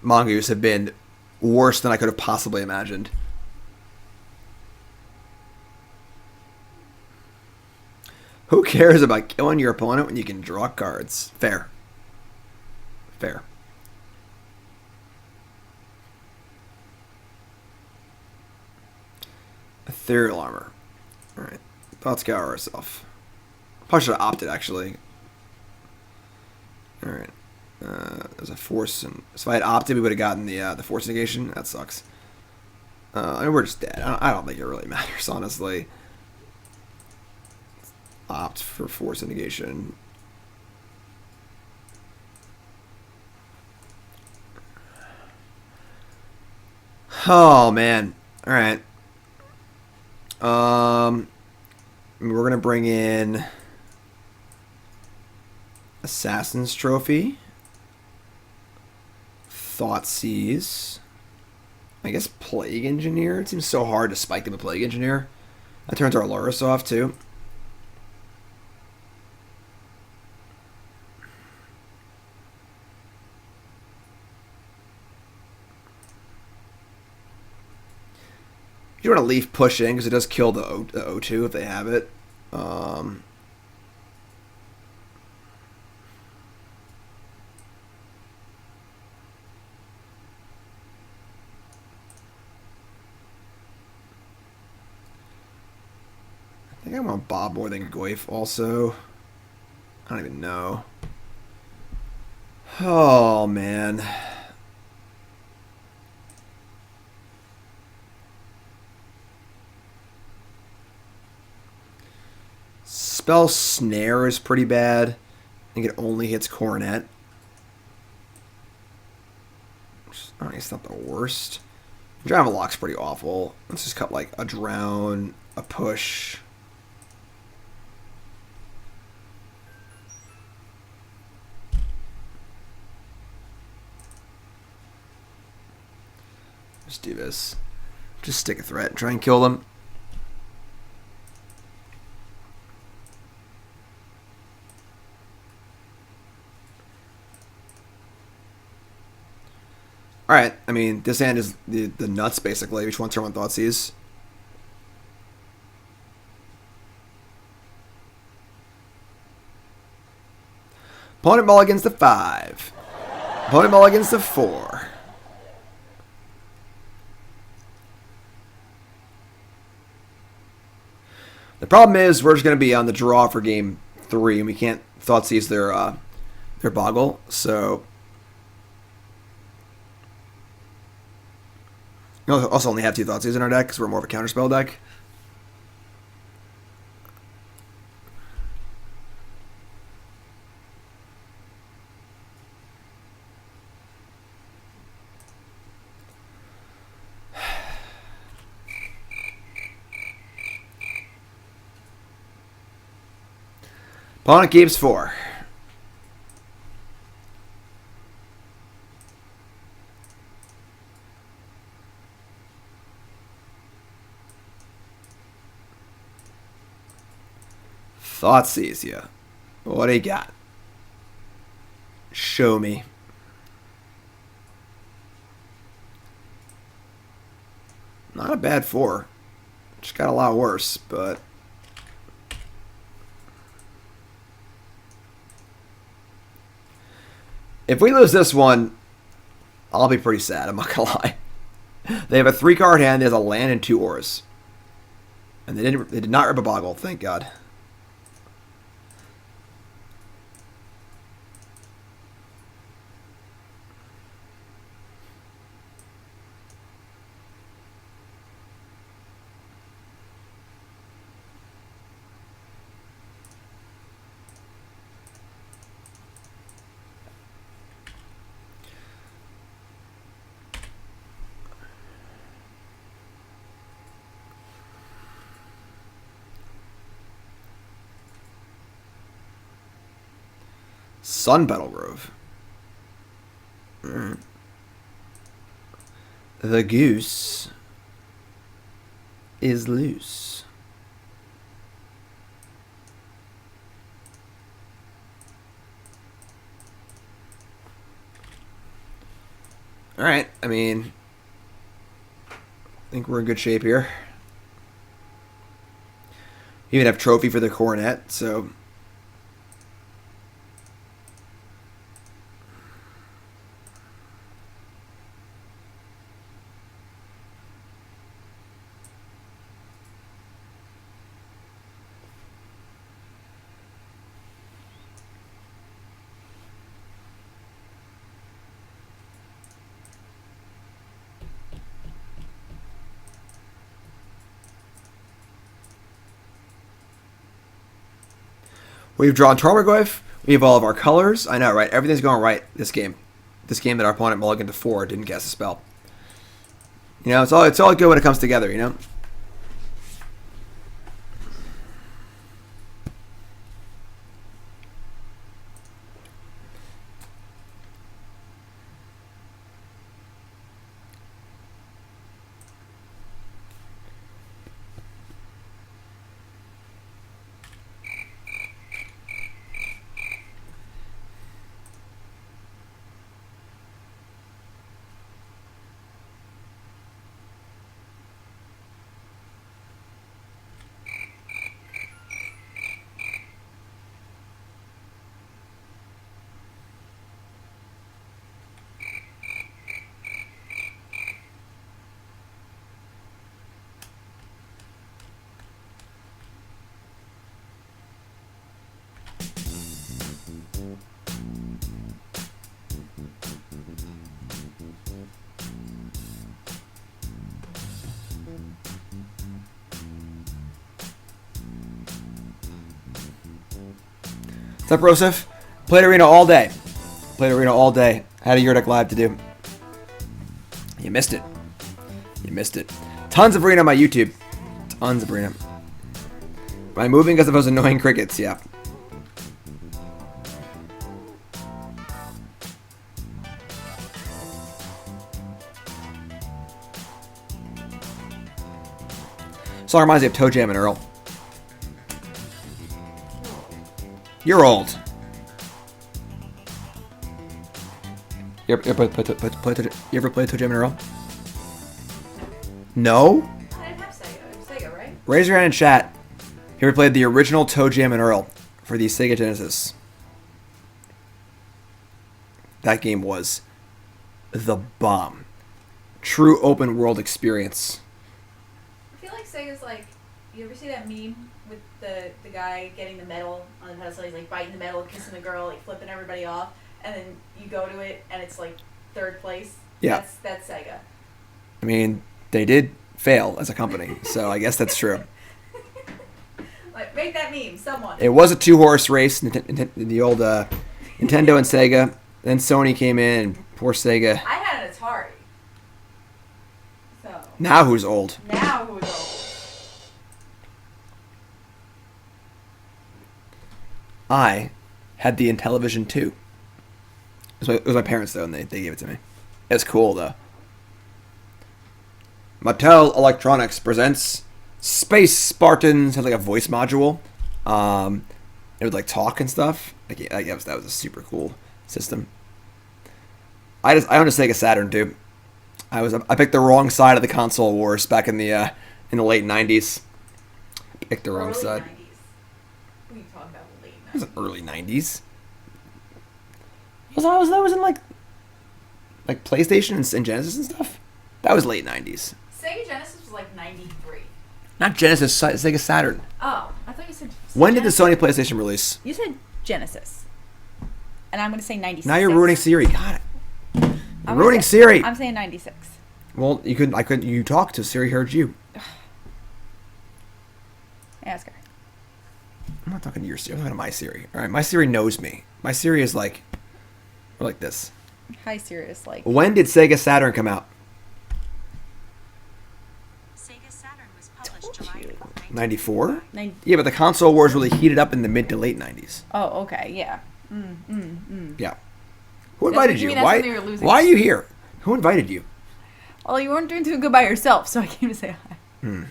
Mongoose have been worse than I could have possibly imagined. Who cares about killing your opponent when you can draw cards? Fair. Fair. Ethereal Armor. Alright. Thought Scour herself. Probably should have opted, actually. Alright. There's a Force. And so if I had opted, we would have gotten the Force Negation. That sucks. I mean, we're just dead. I don't think it really matters, honestly. Opt for Force Negation. Oh, man. Alright. We're going to bring in Assassin's Trophy. Thoughtseize. I guess Plague Engineer. It seems so hard to spike them with Plague Engineer. That turns our Lurrus off, too. You want to leaf push in because it does kill the O2 if they have it. I think I want Bob more than Goyf also. I don't even know. Oh, man. Spell Snare is pretty bad. I think it only hits Coronet. I mean, it's not the worst. Drive a Loch's pretty awful. Let's just cut like a Drown, a Push. Just do this. Just stick a threat and try and kill them. Alright, I mean, this hand is the nuts, basically. Each one turn one Thoughtseize. Opponent mulligans to 5. Opponent mulligans to 4. The problem is we're just going to be on the draw for game 3, and we can't Thoughtseize their Boggle. So we also only have 2 Thoughtseize in our deck because we're more of a counterspell deck. Opponent keeps 4. Thoughtseize ya. What do you got? Show me. Not a bad 4. Just got a lot worse, but... if we lose this one, I'll be pretty sad, I'm not gonna lie. They have a 3-card hand, they have a land and 2 auras. And they did not rip a Boggle, thank God. Sun Battle Grove. The Goose is loose. Alright, I mean, I think we're in good shape here. We even have Trophy for the Coronet, so... we've drawn Tarmogoyf. We have all of our colors. I know, right? Everything's going right this game. This game that our opponent mulliganed to 4 didn't cast a spell. You know, it's all good when it comes together, you know? What's up, Rosef? Played Arena all day. Played Arena all day. Had a Yurdik live to do. You missed it. You missed it. Tons of Arena on my YouTube. Tons of Arena. Am I moving because of those annoying crickets? Yeah. Song reminds me of Toe Jam and Earl. You're old. You ever play Toe Jam and Earl? No? I didn't have Sega. Sega, right? Raise your hand in chat. You ever played the original Toe Jam and Earl for the Sega Genesis? that game was the bomb. True open world experience. I feel like Sega's like, you ever see that meme with the guy getting the medal on the pedestal? He's like biting the medal, kissing the girl, like flipping everybody off, and then you go to it and it's like 3rd place. Yeah. That's Sega. I mean, they did fail as a company, so I guess that's true. Like, make that meme, someone. It was a 2-horse race, the old Nintendo and Sega. Then Sony came in, and poor Sega. I had an Atari. So. Now who's old? Now who's old? I had the Intellivision 2. It was my parents, though, and they gave it to me. It was cool, though. Mattel Electronics presents Space Spartans. Had like a voice module. It would like talk and stuff. I guess that was a super cool system. I owned a Sega Saturn too. I picked the wrong side of the console wars back in the late '90s. Picked the wrong Early side. 90s. What are you talking about? Late 90s. It was early '90s. That was in like PlayStation and Genesis and stuff. That was late '90s. Sega Genesis was like 93. Not Genesis, Sega Saturn. Oh, I thought you said. When did the Genesis. Sony PlayStation release? You said Genesis. And I'm going to say 96. Now you're ruining Siri. God, you're I'm ruining gonna say- Siri. I'm saying 96. Well, you couldn't. I couldn't. You talked to Siri. Heard you. Ask her. I'm not talking to your Siri. I'm talking to my Siri. All right, my Siri knows me. My Siri is like this. Hi, Sirius. Like, When did Sega Saturn come out? Sega Saturn was published Told July you. 4th, 94. nine- Yeah, but the console wars really heated up in the mid to late 90s. oh, okay. Yeah. Yeah. Who invited you you? mean that's Why? when they were losing. Why are you here? Who invited you? Well, you weren't doing too good by yourself, so I came to say hi.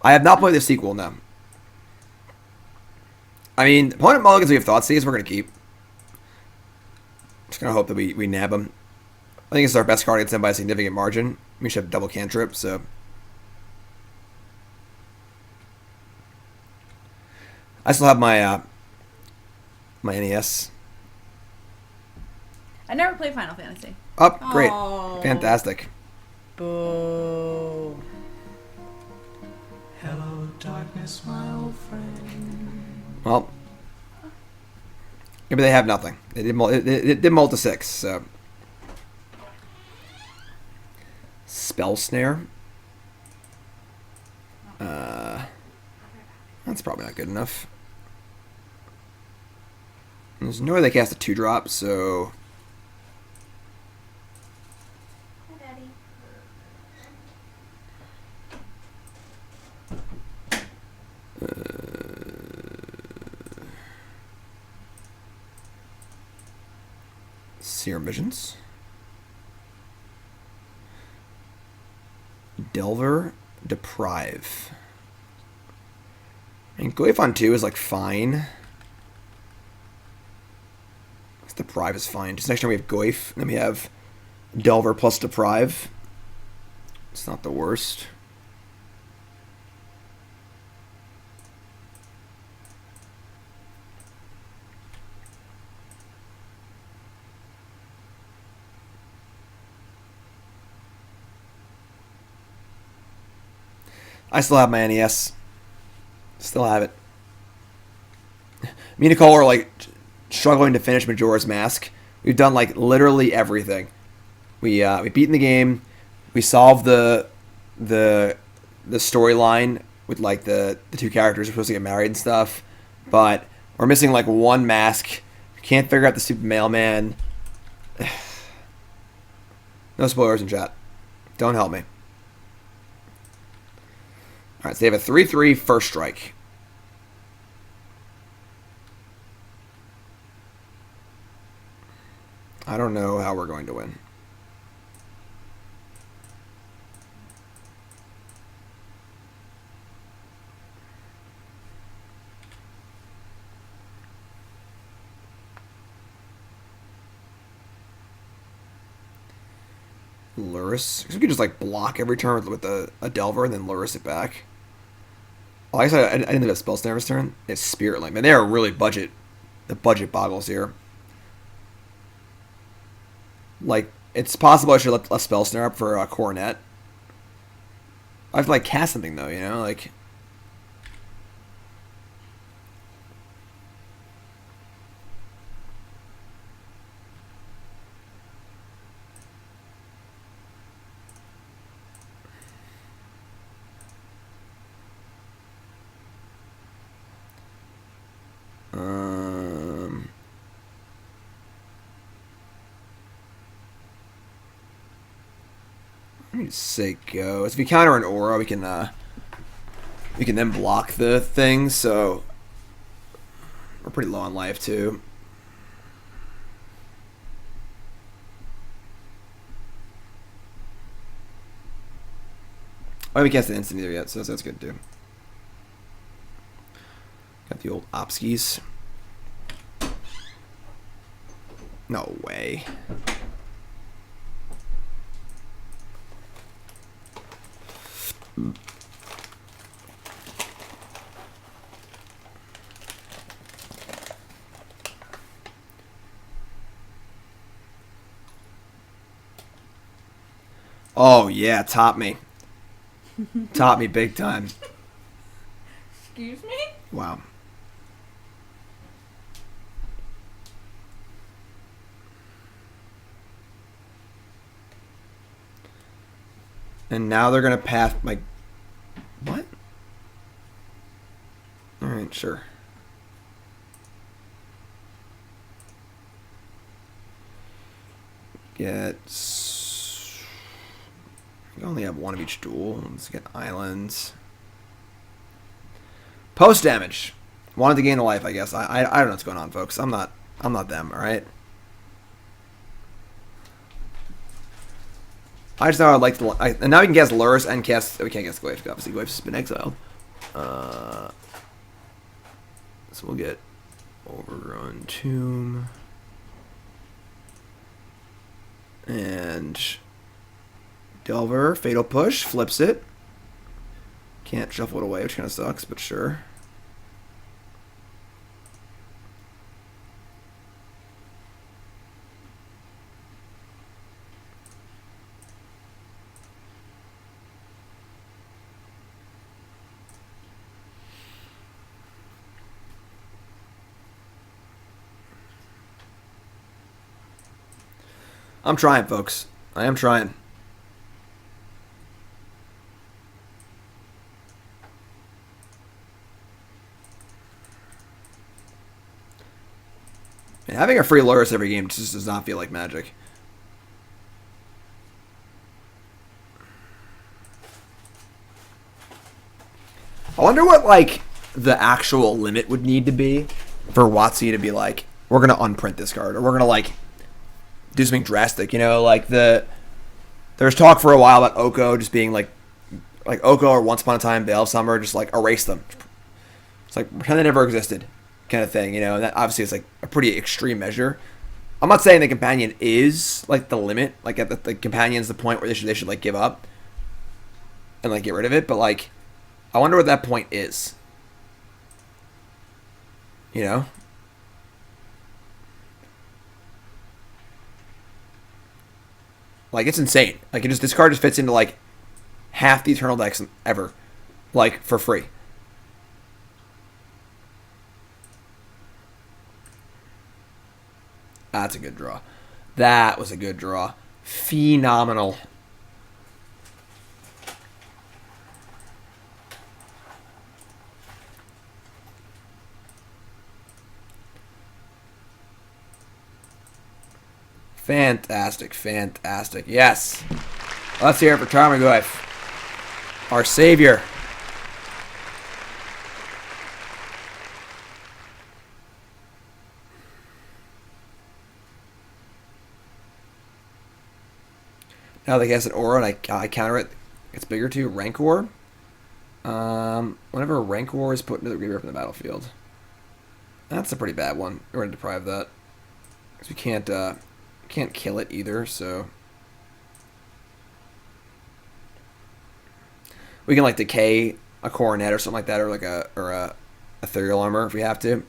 I have not played the sequel. No. I mean, opponent mulligans we have Thoughtseize we're gonna keep. Just gonna hope that we nab them. I think it's our best card against them by a significant margin. We should have double cantrip, so. I still have my my NES. I never played Final Fantasy. Up, great, Oh. fantastic. Boo. Hello, darkness, my old friend. Well, maybe they have nothing. They did mult to 6, so. Spell Snare. That's probably not good enough. There's no way they cast a 2-drop, so. Hi, Daddy. Serum Visions. Delver, Deprive. And Goyf on 2 is like fine. Deprive is fine. Just next time we have Goyf, and then we have Delver plus Deprive. It's not the worst. I still have my NES. Still have it. Me and Nicole are like struggling to finish Majora's Mask. We've done like literally everything. We beaten the game. We solved the storyline with like the two characters are supposed to get married and stuff, but we're missing like one mask. Can't figure out the stupid mailman. No spoilers in chat. Don't help me. Alright, so they have a 3/3 first strike. I don't know how we're going to win. Lurrus. Because we could just like block every turn with a Delver and then Lurrus it back. Oh, I guess I didn't have Spell Snare this turn. It's Spirit Link. Man, they are really the budget boggles here. Like, it's possible I should let a Spell Snare up for a Coronet. I have to, like, cast something, though, you know? Like... Let me say go. If we counter an aura, we can then block the thing. So we're pretty low on life too. Oh, we can't the instant either yet, so that's good too. Got the old Opskis. No way. Oh yeah, top me. Top me big time. Excuse me? Wow. And now they're gonna path my... What? Alright, sure. Get... You only have one of each duel. Let's get islands. Post damage. Wanted to gain a life, I guess. I don't know what's going on, folks. I'm not them, alright? I just know I'd like to... and now we can cast Lurrus and cast... We can't cast Goyf. Obviously, Goyf's been exiled. So we'll get Overgrown Tomb. And... Delver, Fatal Push, flips it. Can't shuffle it away, which kind of sucks, but sure. I'm trying, folks. I am trying. And having a free Lurrus every game just does not feel like Magic. I wonder what, like, the actual limit would need to be for WotC to be like, we're going to unprint this card, or we're going to, like, do something drastic, you know? Like, there was talk for a while about Oko just being, like Oko or Once Upon a Time, Veil of Summer, just, like, erase them. It's like, pretend they never existed. Kind of thing, you know, and that obviously is like a pretty extreme measure. I'm not saying the companion is like the limit, like at the companion's the point where they should like give up and like get rid of it, but like I wonder what that point is. You know? Like it's insane. Like this card just fits into like half the Eternal decks ever. Like for free. That's a good draw. That was a good draw. Phenomenal. Fantastic, fantastic. Yes. Let's hear it for Tarmogoyf, our savior. Now they cast an aura and I counter it. It's bigger too. Rancor. Whenever a Rancor is put into the graveyard from the battlefield. That's a pretty bad one. We're going to deprive that. Because we can't kill it either, so... We can like decay a Coronet or something like that, or like a Ethereal Armor if we have to.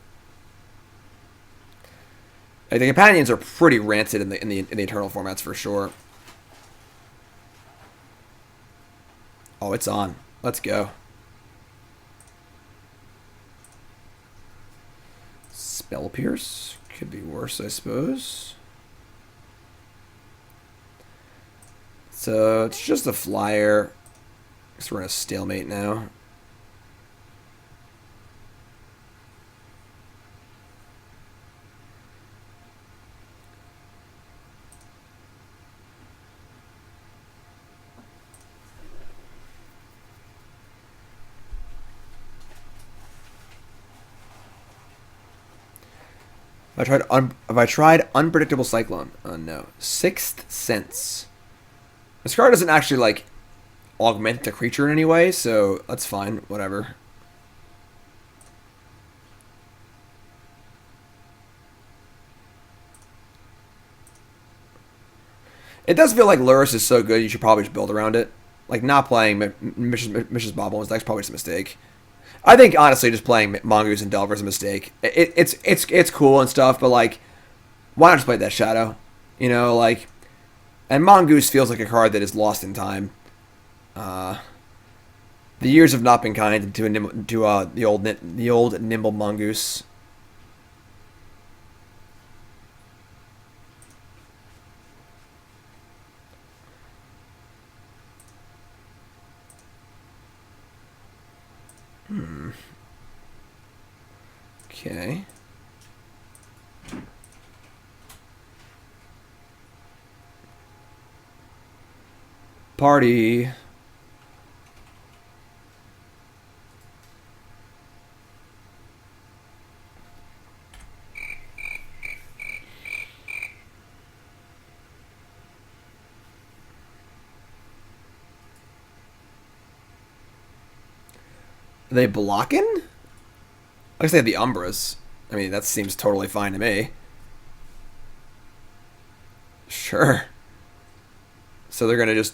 Like, the companions are pretty rancid in the eternal formats for sure. Oh, it's on. Let's go. Spell Pierce could be worse, I suppose. So it's just a flyer. Guess we're in a stalemate now. Have I tried Unpredictable Cyclone? Oh no. Sixth Sense. This card doesn't actually like augment the creature in any way, so that's fine. Whatever. It does feel like Lurrus is so good you should probably just build around it. Like not playing Mrs. Bobble is probably just a mistake. I think honestly, just playing Mongoose and Delver is a mistake. It's cool and stuff, but like, why not just play Death Shadow? You know, like, and Mongoose feels like a card that is lost in time. The years have not been kind to the old Nimble Mongoose. Okay. Party. Are they blocking? I guess they have the Umbras. I mean, that seems totally fine to me. Sure. So they're going to just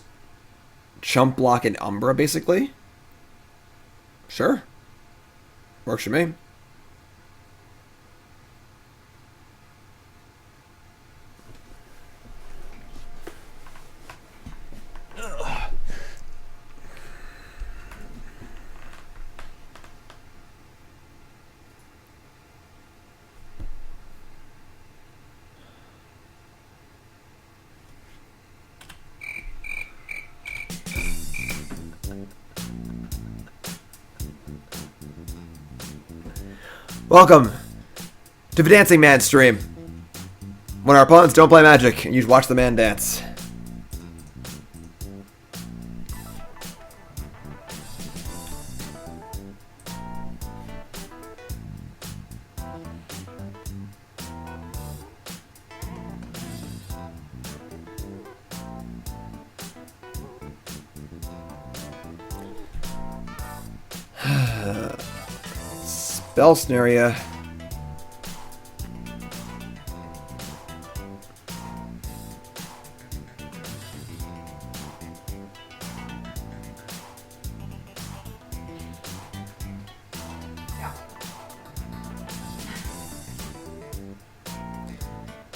chump block an Umbra, basically? Sure. Works for me. Welcome to the Dancing Man stream. When our opponents don't play Magic, and you just watch the man dance. Spell Snare. Yeah,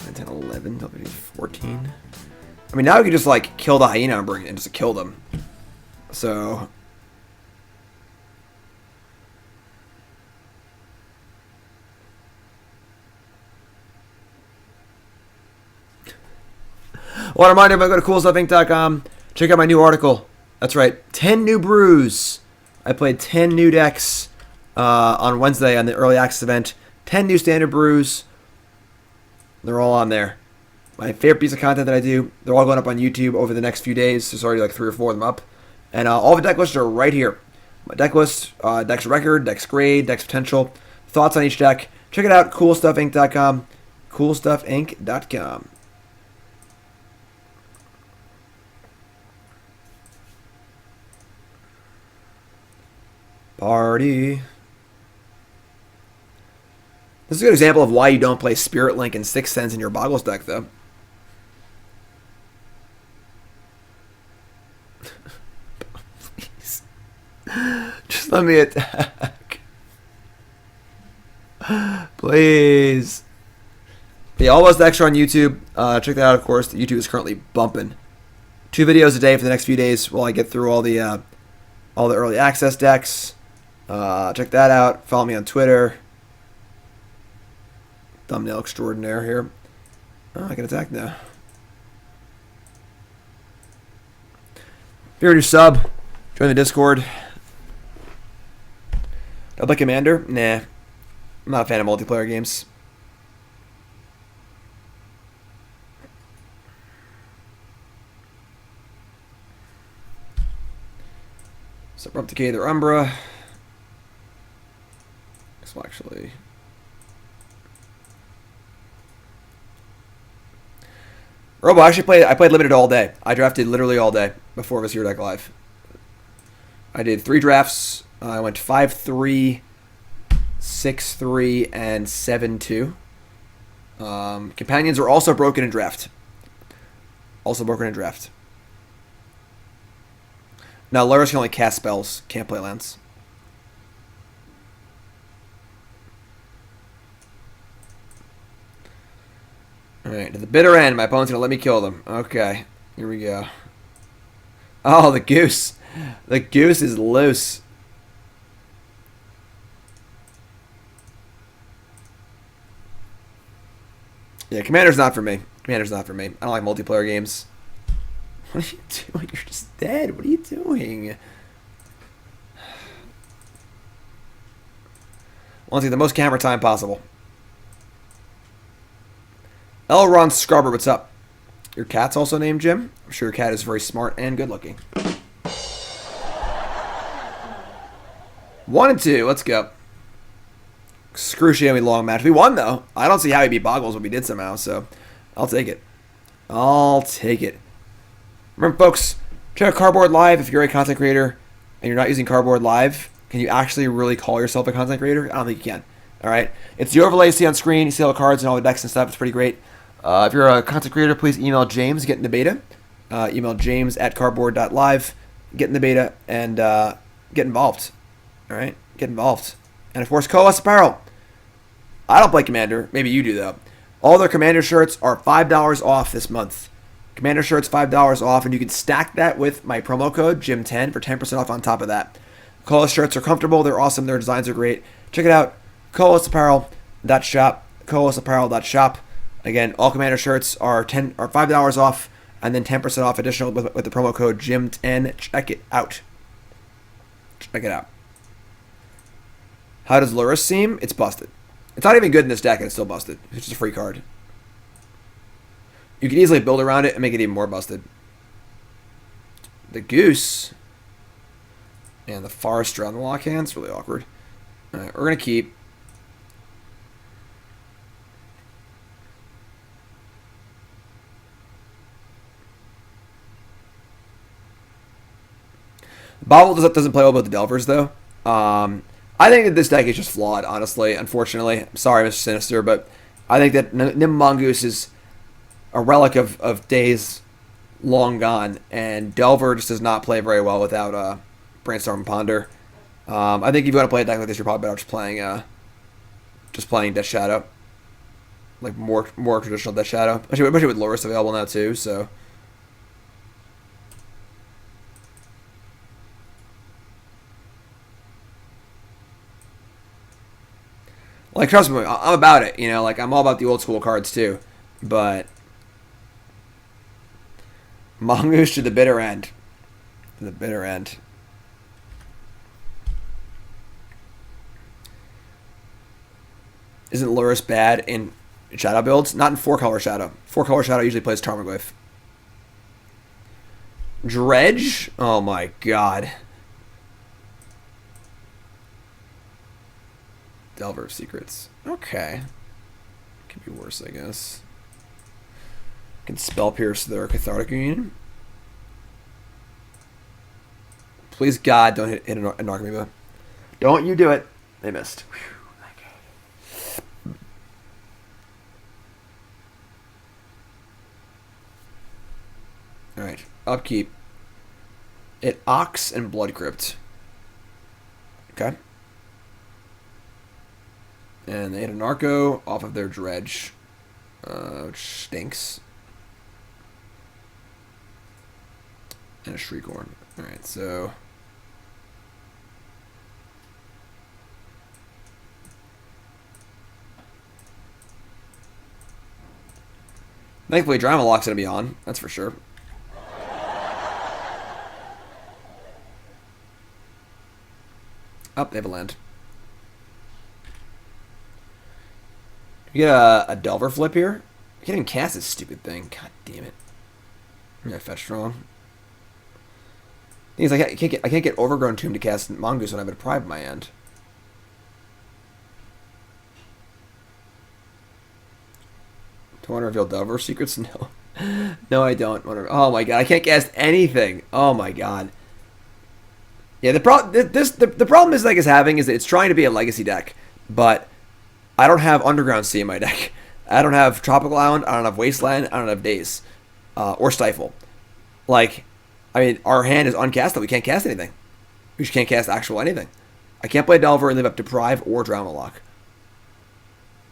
and 10, 11, 14. I mean, now we can just like kill the hyena and just kill them. So. I want to remind everybody, go to coolstuffinc.com. Check out my new article. That's right, 10 new brews. I played 10 new decks on Wednesday on the early access event. 10 new standard brews. They're all on there. My favorite piece of content that I do. They're all going up on YouTube over the next few days. There's already like 3 or 4 of them up. And all the deck lists are right here. My deck list, deck's record, deck's grade, deck's potential, thoughts on each deck. Check it out, coolstuffinc.com. coolstuffinc.com. Party. This is a good example of why you don't play Spirit Link and Sixth Sense in your Boggles deck, though. Please. Just let me attack. Please. Yeah, Almost Extra on YouTube. Check that out, of course. YouTube is currently bumping. 2 videos a day for the next few days while I get through all the early access decks. Check that out. Follow me on Twitter. Thumbnail extraordinaire here. Oh, I can attack now. If you're a new sub, join the Discord. Do I play Commander? Nah. I'm not a fan of multiplayer games. So Abrupt Decay their Umbra. This will actually... Robo, I played limited all day. I drafted literally all day before it was here deck live. I did 3 drafts. I went 5-3, 6-3, and 7-2. Companions are also broken in draft. Now Lurrus can only cast spells, can't play lands. Alright, to the bitter end, my opponent's going to let me kill them. Okay, here we go. Oh, the Goose. The Goose is loose. Yeah, Commander's not for me. I don't like multiplayer games. What are you doing? You're just dead. What are you doing? Want to get the most camera time possible. Elron Scrubber, what's up? Your cat's also named Jim? I'm sure your cat is very smart and good looking. 1 and 2, let's go. Excruciatingly long match. We won, though. I don't see how he beat Boggles, but we did somehow, so I'll take it. Remember, folks, check out Cardboard Live if you're a content creator and you're not using Cardboard Live. Can you actually really call yourself a content creator? I don't think you can. All right? It's the overlay you see on screen. You see all the cards and all the decks and stuff. It's pretty great. If you're a content creator, please email James, get in the beta. Email james@cardboard.live, get in the beta, and get involved. All right? Get involved. And, of course, Coas Apparel. I don't play Commander. Maybe you do, though. All their Commander shirts are $5 off this month. Commander shirts $5 off, and you can stack that with my promo code, Jim10, for 10% off on top of that. Coas shirts are comfortable. They're awesome. Their designs are great. Check it out. CoasApparel.shop. CoasApparel.shop. Again, all Commander shirts are $5 off, and then 10% off additional with the promo code Jim10. Check it out. How does Lurrus seem? It's busted. It's not even good in this deck, and it's still busted. It's just a free card. You can easily build around it and make it even more busted. The Goose and the Forester on the Loch hand. It's really awkward. All right, we're going to keep. Bobble doesn't play well with the Delvers, though. I think that this deck is just flawed, honestly, unfortunately. I'm sorry, Mr. Sinister, but I think that Nimble Mongoose is a relic of days long gone, and Delver just does not play very well without Brainstorm and Ponder. I think if you want to play a deck like this, you're probably better just playing Death Shadow. Like more traditional Death Shadow. Especially with Lurrus available now, too, so... Like, trust me, I'm about it, you know, like, I'm all about the old school cards, too. But, Mongoose to the bitter end. To the bitter end. Isn't Lurrus bad in Shadow builds? Not in 4-color Shadow. 4-color Shadow usually plays Tarmogoyf. Dredge? Oh my god. Delver of Secrets. Okay. Could be worse, I guess. Can Spell Pierce their Cathartic Union. Please, God, don't hit an Archimeva. Don't you do it. They missed. Whew. Okay. Alright. Upkeep. It Ox and Blood Crypt. Okay. And they hit a Narco off of their Dredge. which stinks. And a Shriekhorn. Alright, so... Thankfully, Loch's gonna be on. That's for sure. Oh, they have a land. You get a Delver flip here? I can't even cast this stupid thing. God damn it. I'm gonna fetch wrong. Thing is, I can't get Overgrown Tomb to cast Mongoose when I have a Deprive in my end. Do I want to reveal Delver secrets? No. No, I don't. Oh my god, I can't cast anything. Oh my god. Yeah, the problem is is having is that it's trying to be a legacy deck, but I don't have Underground Sea in my deck. I don't have Tropical Island. I don't have Wasteland. I don't have Daze, or Stifle. Like, I mean, our hand is uncastable. We can't cast anything. We just can't cast actual anything. I can't play Delver and leave up Deprive or Loch.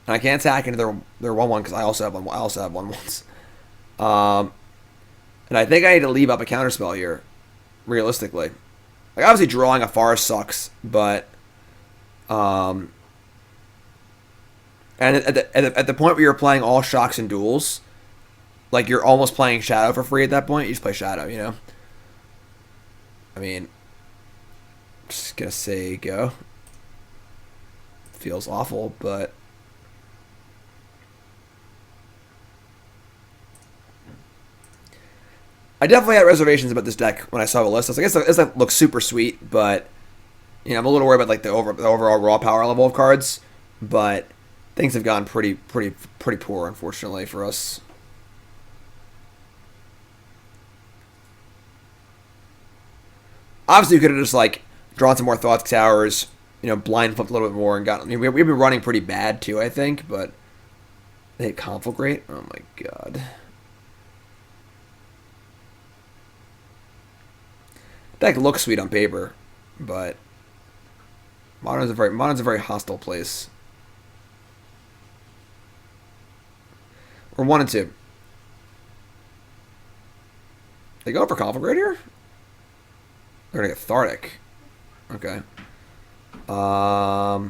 And I can't attack into their 1/1 because I also have 1/1s. And I think I need to leave up a counterspell here, realistically. Like, obviously drawing a Forest sucks, but and at the point where you're playing all shocks and duels, like, you're almost playing Shadow for free at that point. You just play Shadow, you know? I mean, just gonna say go. Feels awful, but I definitely had reservations about this deck when I saw the list. I was like, this looks super sweet, but you know, I'm a little worried about like the overall raw power level of cards. But things have gone pretty poor, unfortunately, for us. Obviously, we could have just like drawn some more Thought Scours, you know, blind flipped a little bit more and gotten. I mean, we've been running pretty bad too, I think, but they hit Conflagrate. Oh my god. Deck looks sweet on paper, but Modern's a very hostile place. We're 1 and 2. They go for Conflagrate here? They're gonna get Thardic. Okay. I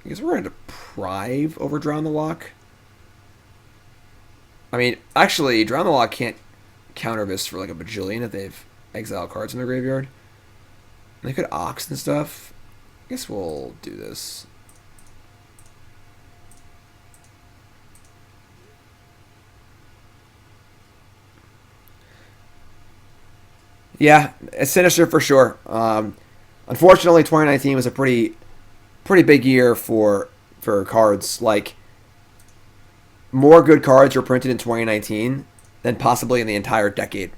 guess we're gonna Deprive over Drown the Loch. I mean, actually, Drown the Loch can't counter this for like a bajillion if they've exiled cards in their graveyard. And they could Ox and stuff. I guess we'll do this. Yeah, it's sinister for sure. Unfortunately, 2019 was a pretty big year for cards. Like, more good cards were printed in 2019 than possibly in the entire decade.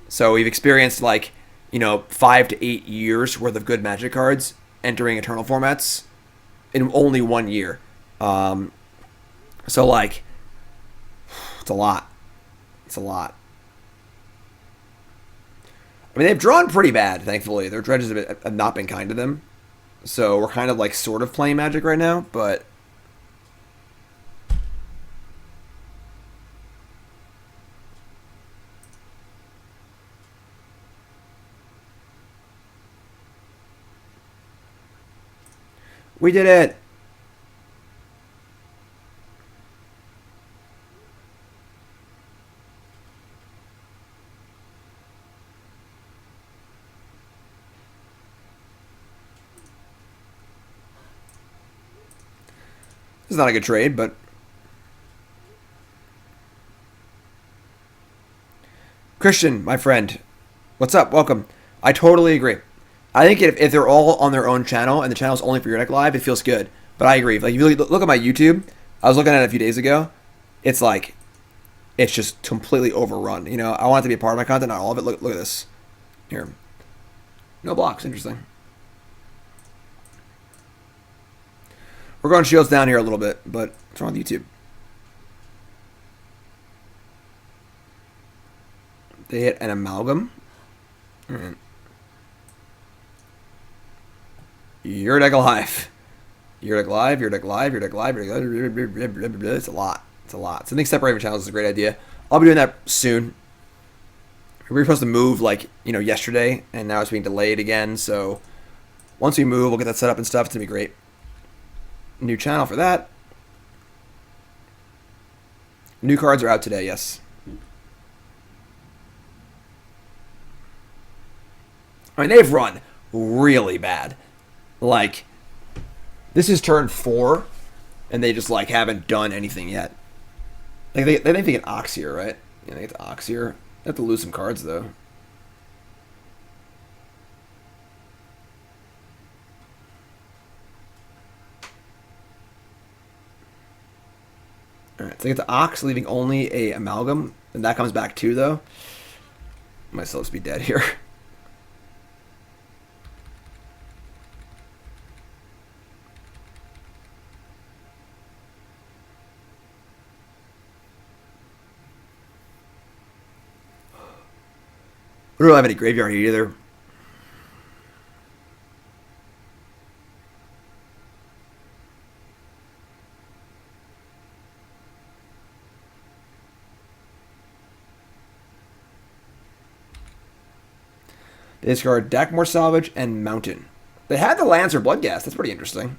So we've experienced, like, you know, 5 to 8 years worth of good Magic cards entering Eternal formats in only 1 year. So, like, it's a lot. It's a lot. I mean, they've drawn pretty bad, thankfully. Their dredges have not been kind to them. So we're kind of, like, sort of playing Magic right now, but we did it! This is not a good trade, but Christian, my friend, what's up? Welcome. I totally agree. I think if they're all on their own channel and the channel's only for your deck live, it feels good. But I agree. Like, if you look at my YouTube, I was looking at it a few days ago. It's like, it's just completely overrun. You know, I want it to be a part of my content, not all of it. Look at this. Here. No blocks. Interesting. We're going shields down here a little bit, but what's wrong with YouTube? They hit an Amalgam. All right. Your deck alive. You're deck live, you're deck live, you're deck live, you're deck live. It's a lot. It's a lot. So I think separating channels is a great idea. I'll be doing that soon. We were supposed to move like, yesterday, and now it's being delayed again. So once we move, we'll get that set up and stuff. It's going to be great. New channel for that. New cards are out today, yes. I mean, they've run really bad. Like, this is turn 4, and they just, like, haven't done anything yet. Like, they think they get Ox here, right? Yeah, they get the Ox here. They have to lose some cards, though. Alright, so they get the Ox, leaving only a Amalgam. And that comes back, too, though. Might still just be dead here. We don't really have any graveyard here either. They discard Dackmore Salvage and Mountain. They had the lands or Bloodghast. That's pretty interesting.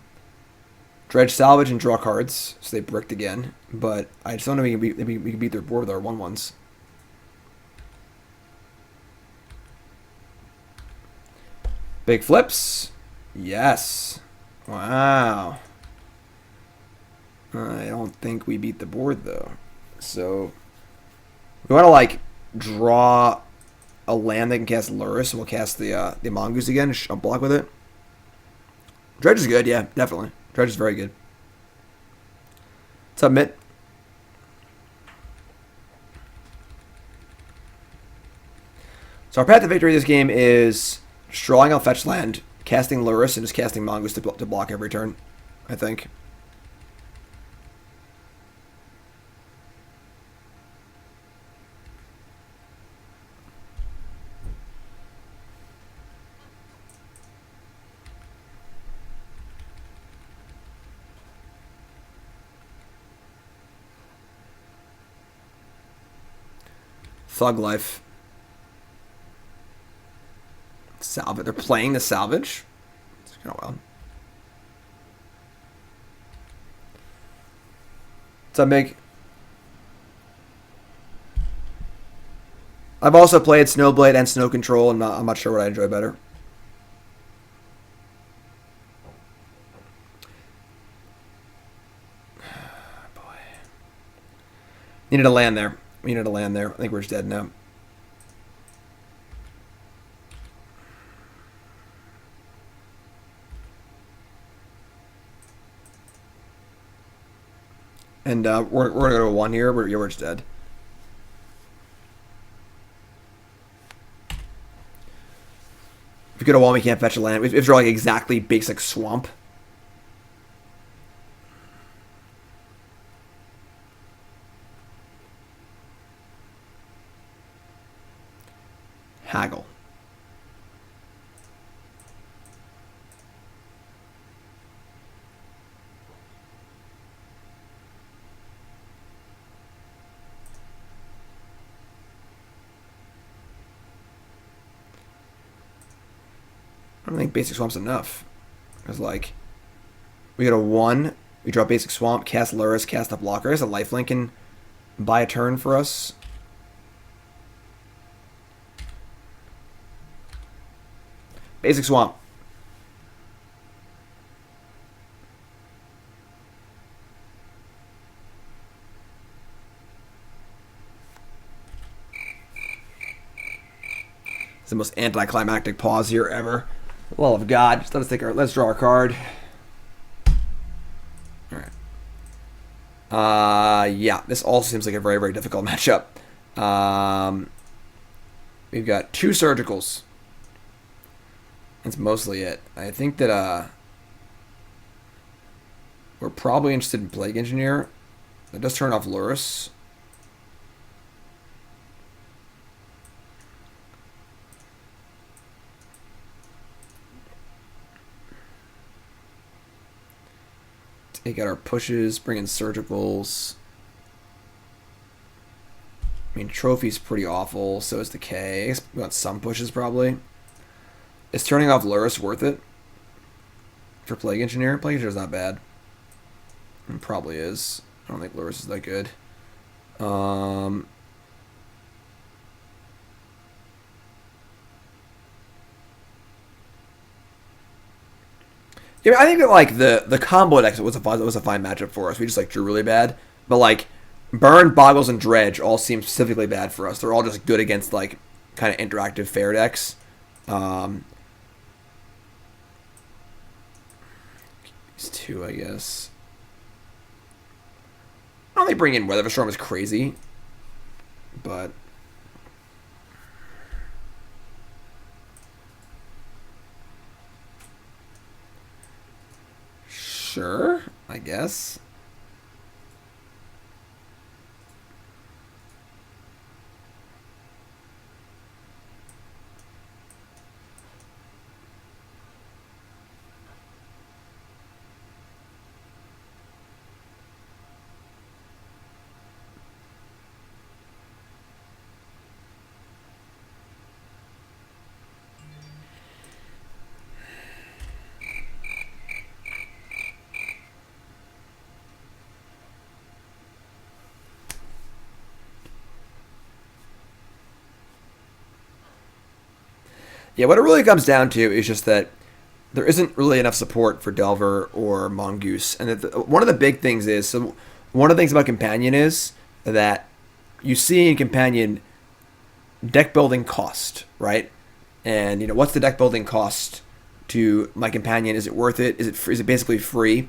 Dredge Salvage and draw cards, so they bricked again. But I just don't know if we can beat their board with our 1/1s. Big flips. Yes. Wow. I don't think we beat the board, though. So, we want to, like, draw a land that can cast Lurrus, and we'll cast the Mongoose again. I'll block with it. Dredge is good, yeah, definitely. Dredge is very good. What's up, Mitt? So our path to victory in this game is just drawing out fetch land, casting Lurrus, and just casting Mongoose to block every turn, I think. Thug Life. Salvage. They're playing the Salvage. It's kind of wild. What's up, Mig? I've also played Snowblade and Snow Control, and I'm not sure what I enjoy better. Boy. Needed a land there. We needed a land there. I think we're just dead now. And we're going to go to 1 here. We're just dead. If we go to 1, we can't fetch a land. We have to draw like exactly basic swamp. Haggle. I don't think basic swamp's enough. Because, like, we get a 1, we draw basic swamp, cast Lurrus, cast a blocker. There's a lifelink and buy a turn for us. Basic swamp. It's the most anticlimactic pause here ever. For the love of God, just let's draw our card. Alright. Yeah, this also seems like a very, very difficult matchup. We've got 2 surgicals. That's mostly it. I think that we're probably interested in Plague Engineer. That does turn off Lurrus. We got our pushes, bring in surgicals. I mean, trophy's pretty awful, so is Decay. I guess we want some pushes, probably. Is turning off Lurrus worth it? For Plague Engineer? Plague Engineer's not bad. It probably is. I don't think Lurrus is that good. Yeah, I think that like the combo deck was a fine matchup for us. We just like drew really bad, but like Burn, Boggles, and Dredge all seem specifically bad for us. They're all just good against like kind of interactive fair decks. These two, I guess. I don't think bringing in Weather of a Storm is crazy, but sure, I guess. Yeah, what it really comes down to is just that there isn't really enough support for Delver or Mongoose. And that one of the big things is, so one of the things about Companion is that you see in Companion deck building cost, right? And, you know, what's the deck building cost to my Companion? Is it worth it? Is it basically free?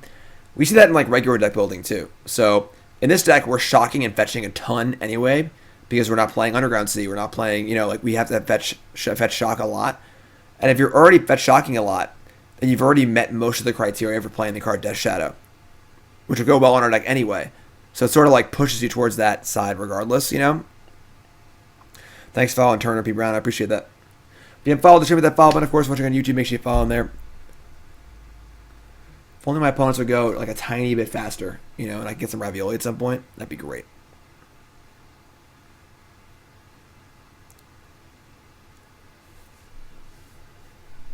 We see that in, like, regular deck building, too. So in this deck, we're shocking and fetching a ton anyway, because we're not playing Underground Sea. We're not playing, you know, like we have to fetch shock a lot. And if you're already fetch shocking a lot, then you've already met most of the criteria for playing the card Death Shadow, which will go well on our deck anyway. So it sort of like pushes you towards that side regardless, you know? Thanks for following Turner P. Brown. I appreciate that. If you haven't followed the stream with that follow button, of course, watching on YouTube, make sure you follow in there. If only my opponents would go like a tiny bit faster, you know, and I could get some ravioli at some point, that'd be great.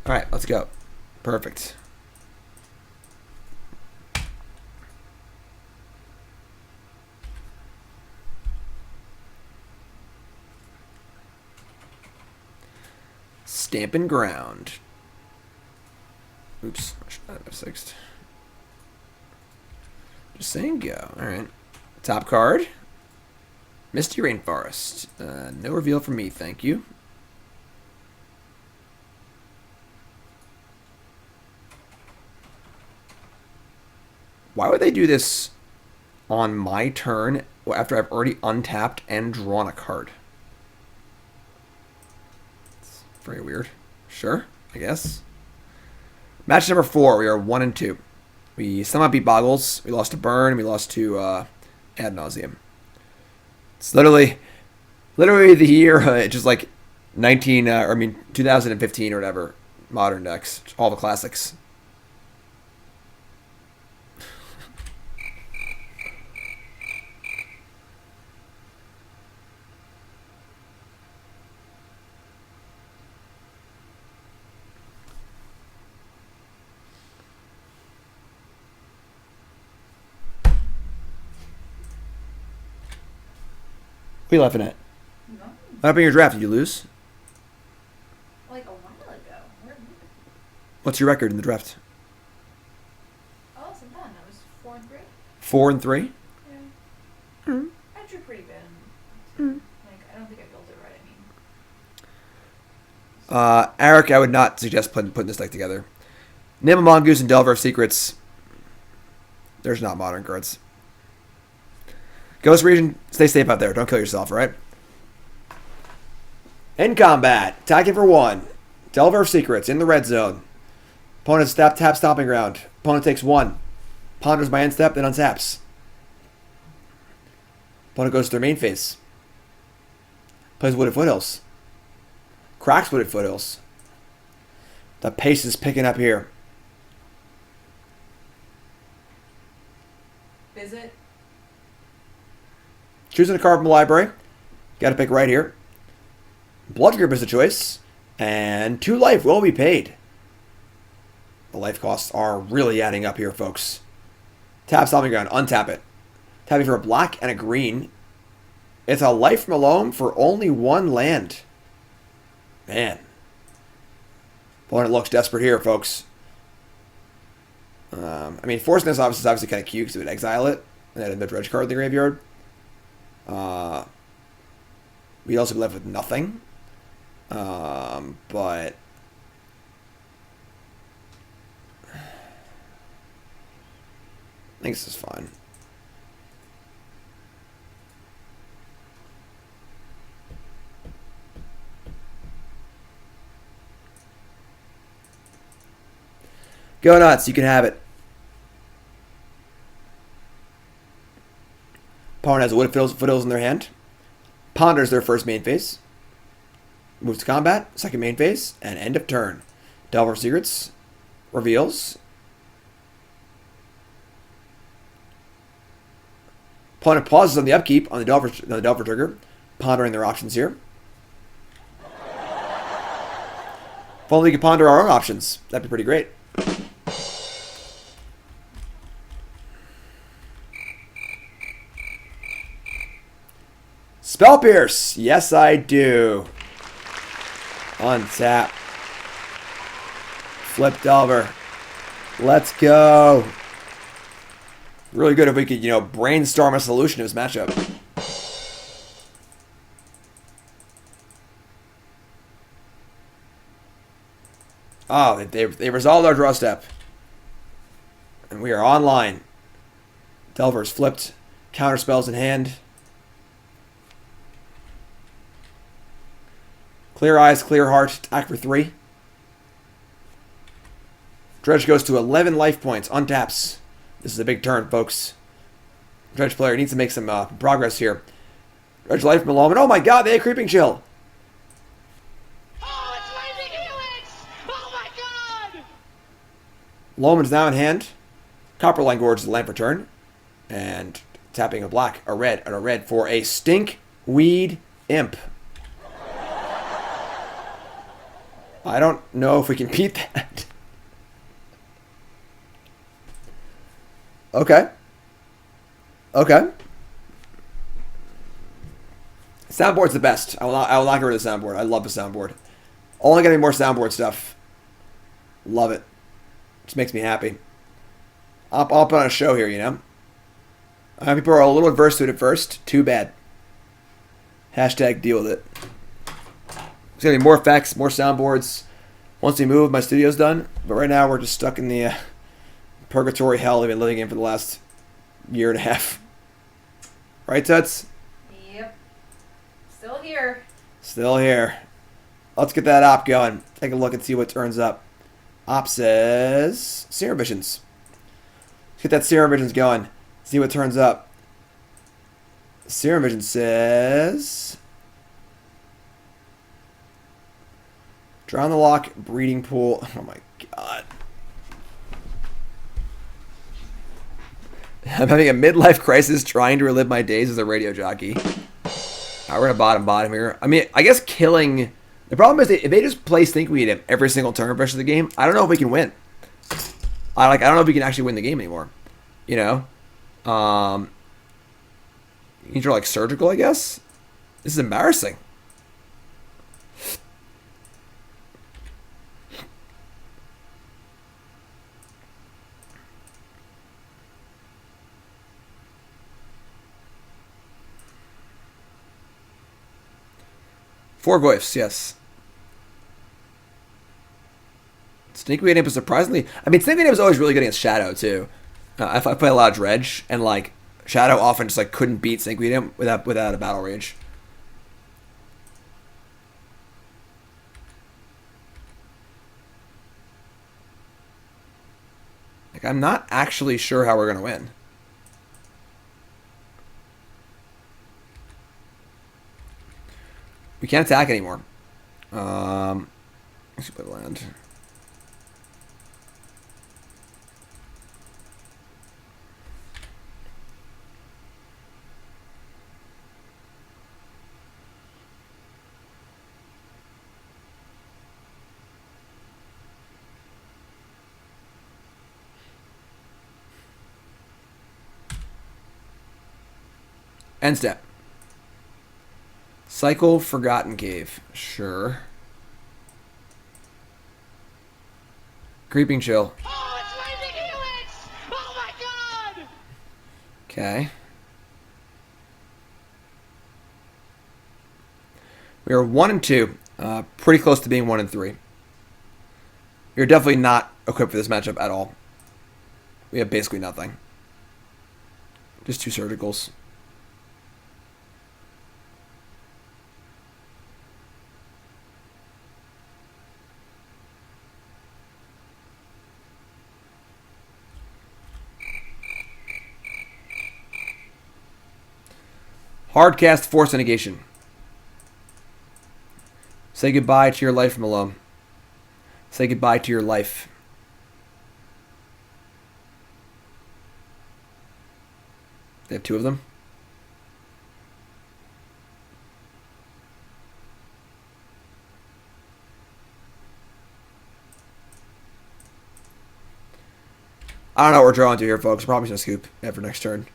All right, let's go. Perfect. Stamping Ground. Oops, I should not have sixth. Just saying go. All right. Top card. Misty Rainforest. No reveal from me, thank you. Why would they do this on my turn after I've already untapped and drawn a card? It's very weird. Sure, I guess. Match number 4, we are 1-2. We somehow beat Boggles. We lost to Burn. We lost to Ad Nauseam. It's literally the year, just like 2015 or whatever. Modern decks, all the classics. What are you laughing at? No. What happened in your draft? Did you lose? Like a while ago. Where have you been? What's your record in the draft? Oh, some fun. I was 4-3. 4-3? Yeah. I drew pretty good. Like, I don't think I built it right. I mean, Eric, I would not suggest putting this deck together. Nimble Mongoose and Delver of Secrets. There's not modern cards. Ghost Region, stay safe out there. Don't kill yourself, all right? In combat, attacking for 1. Delver of Secrets in the red zone. Opponent's tap Stomping Ground. Opponent takes 1. Ponders my end step, then untaps. Opponent goes to their main phase. Plays Wooded Foothills. Cracks Wooded Foothills. The pace is picking up here. is it? Choosing a card from the library. Got to pick right here. Blood Grip is the choice. And 2 life will be paid. The life costs are really adding up here, folks. Tap Stomping Ground. Untap it. Tapping for a black and a green. It's a life from a loam for only 1 land. Man. Opponent looks desperate here, folks. I mean, forcing this is obviously kind of cute because it would exile it. And then the dredge card in the graveyard. We'd also be left with nothing. But I think this is fine. Go nuts, you can have it. Opponent has wood foothills in their hand. Ponders their first main phase. Moves to combat, second main phase, and end of turn. Delver Secrets. Reveals. Opponent pauses on the upkeep on the Delver trigger, pondering their options here. If only we could ponder our own options, that'd be pretty great. Spell Pierce! Yes, I do. Untap. Flip Delver. Let's go. Really good if we could, brainstorm a solution to this matchup. Oh, they resolved our draw step. And we are online. Delver's flipped. Counter spells in hand. Clear Eyes, Clear Heart, attack for 3. Dredge goes to 11 life points, untaps. This is a big turn, folks. Dredge player needs to make some progress here. Dredge life from a Loman. Oh my god, they had Creeping Chill. Oh, it's Lightning Helix! Oh my god! Loman's now in hand. Copperline Gorge is the land for turn. And tapping a black, a red, and a red for a Stinkweed Imp. I don't know if we can beat that. Okay. Soundboard's the best. I will not get rid of the soundboard. I love the soundboard. Only getting more soundboard stuff. Love it. Just makes me happy. I'll put on a show here, People are a little adverse to it at first. Too bad. Hashtag deal with it. There's going to be more effects, more soundboards. Once we move, my studio's done. But right now, we're just stuck in the purgatory hell we've been living in for the last year and a half. Right, Tuts? Yep. Still here. Still here. Let's get that op going. Take a look and see what turns up. Op says Serum Visions. Let's get that Serum Visions going. See what turns up. Serum Visions says... Drown the Loch, Breeding Pool. Oh my god. I'm having a midlife crisis trying to relive my days as a radio jockey. Alright, we're gonna bottom here. I mean, I guess killing... The problem is if they just play Stinkweed in every single turn for the rest of the game, I don't know if we can win. I don't know if we can actually win the game anymore. You know? You draw like Surgical, I guess? This is embarrassing. Four Goyfs, yes. Stinkweed Imp was surprisingly... I mean, Stinkweed Imp was always really good against Shadow, too. I play a lot of Dredge, and, like, Shadow often just, like, couldn't beat Stinkweed Imp without a battle rage. Like, I'm not actually sure how we're going to win. We can't attack anymore. Let's play land. End step. Cycle Forgotten Cave. Sure. Creeping Chill. Oh, it's raining Helix! Oh my god! Okay. We are 1 and 2. Pretty close to being 1 and 3. You're definitely not equipped for this matchup at all. We have basically nothing. Just 2 surgicals. Hardcast Force of Negation. Say goodbye to your life, Malone. Say goodbye to your life. They have 2 of them. I don't know what we're drawing to here, folks. Probably just scoop after next turn.